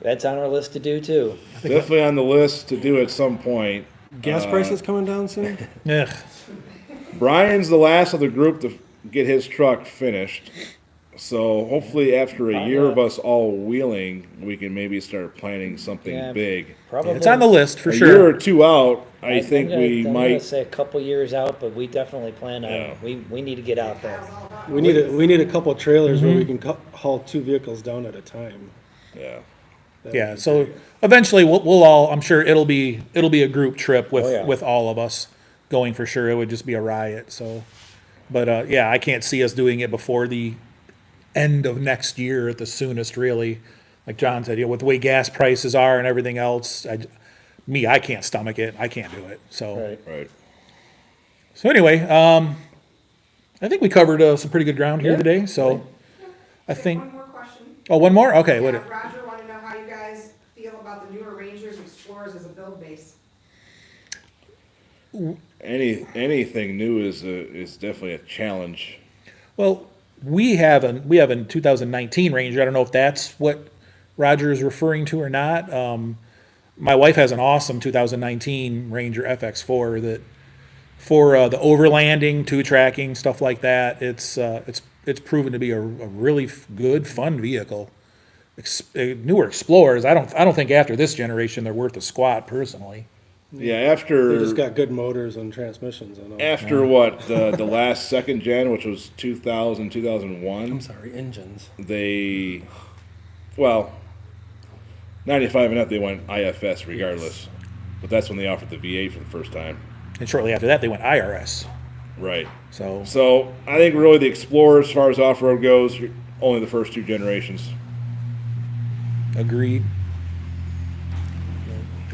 That's on our list to do too. Definitely on the list to do at some point. Gas prices coming down soon? Ugh. Brian's the last of the group to get his truck finished. So hopefully after a year of us all wheeling, we can maybe start planning something Yeah. big. Probably. It's on the list for A year sure. or two out, I I'm think gonna- we I'm gonna might. say a couple years out, but we definitely plan on, Yeah. we need to get out there. We need a couple trailers where we can haul 2 vehicles down at a time. Yeah. Yeah, so eventually we'll all, I'm sure it'll be a group trip Oh, yeah. with all of us going for sure. It would just be a riot, so. But, yeah, I can't see us doing it before the end of next year at the soonest, really. Like John said, with the way gas prices are and everything else, I can't stomach it. I can't do it, so. Right. Right. So anyway, I think we covered some pretty good ground here Yeah. today, so I think, One more question. oh, one more? Okay, what? Roger wanted to know how you guys feel about the newer Rangers and Explorers as a build base. Anything new is definitely a challenge. Well, we have a 2019 Ranger. I don't know if that's what Roger is referring to or not. My wife has an awesome 2019 Ranger FX4 that for the overlanding, 2-tracking, stuff like that. It's proven to be a really good, fun vehicle. Newer Explorers, I don't think after this generation they're worth a squat personally. Yeah, They after just got good motors and transmissions on them. after what the last second gen, which was 2000 I'm 2001, sorry, engines. they well 95 and up they went IFS regardless, but that's when they offered the V8 for the first time. And shortly after that they went IRS. Right. So So I think really the Explorer, as far as off road goes, only the first 2 generations. agreed.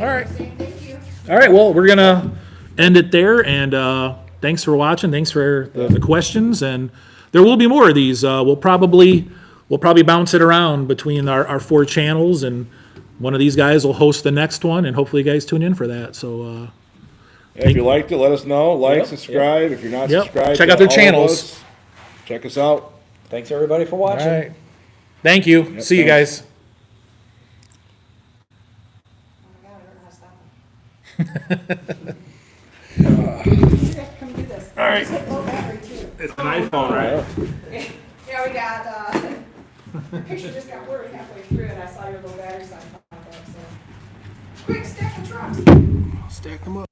All right. Saying thank you. All right, well, we're gonna end it there, and thanks for watching. Thanks for the questions, and there will be more of these. We'll probably bounce it around between our 4 channels, and one of these guys will host the next one, and hopefully you guys tune in for that. So If you liked it, let us know. Like, Yep, subscribe. If you're not Yep. subscribed, Check to out their all of channels. us, check us out. Thanks everybody for watching. all right, thank you. Yep, See you thanks. guys. Oh my God, I don't know how to stop them. You have to come do this. All right. Low battery too. It's an iPhone, right? Yeah, we got, the picture just got blurry halfway through and I saw your low battery sign pop up, so. Quick, stack the trucks. Stack them up.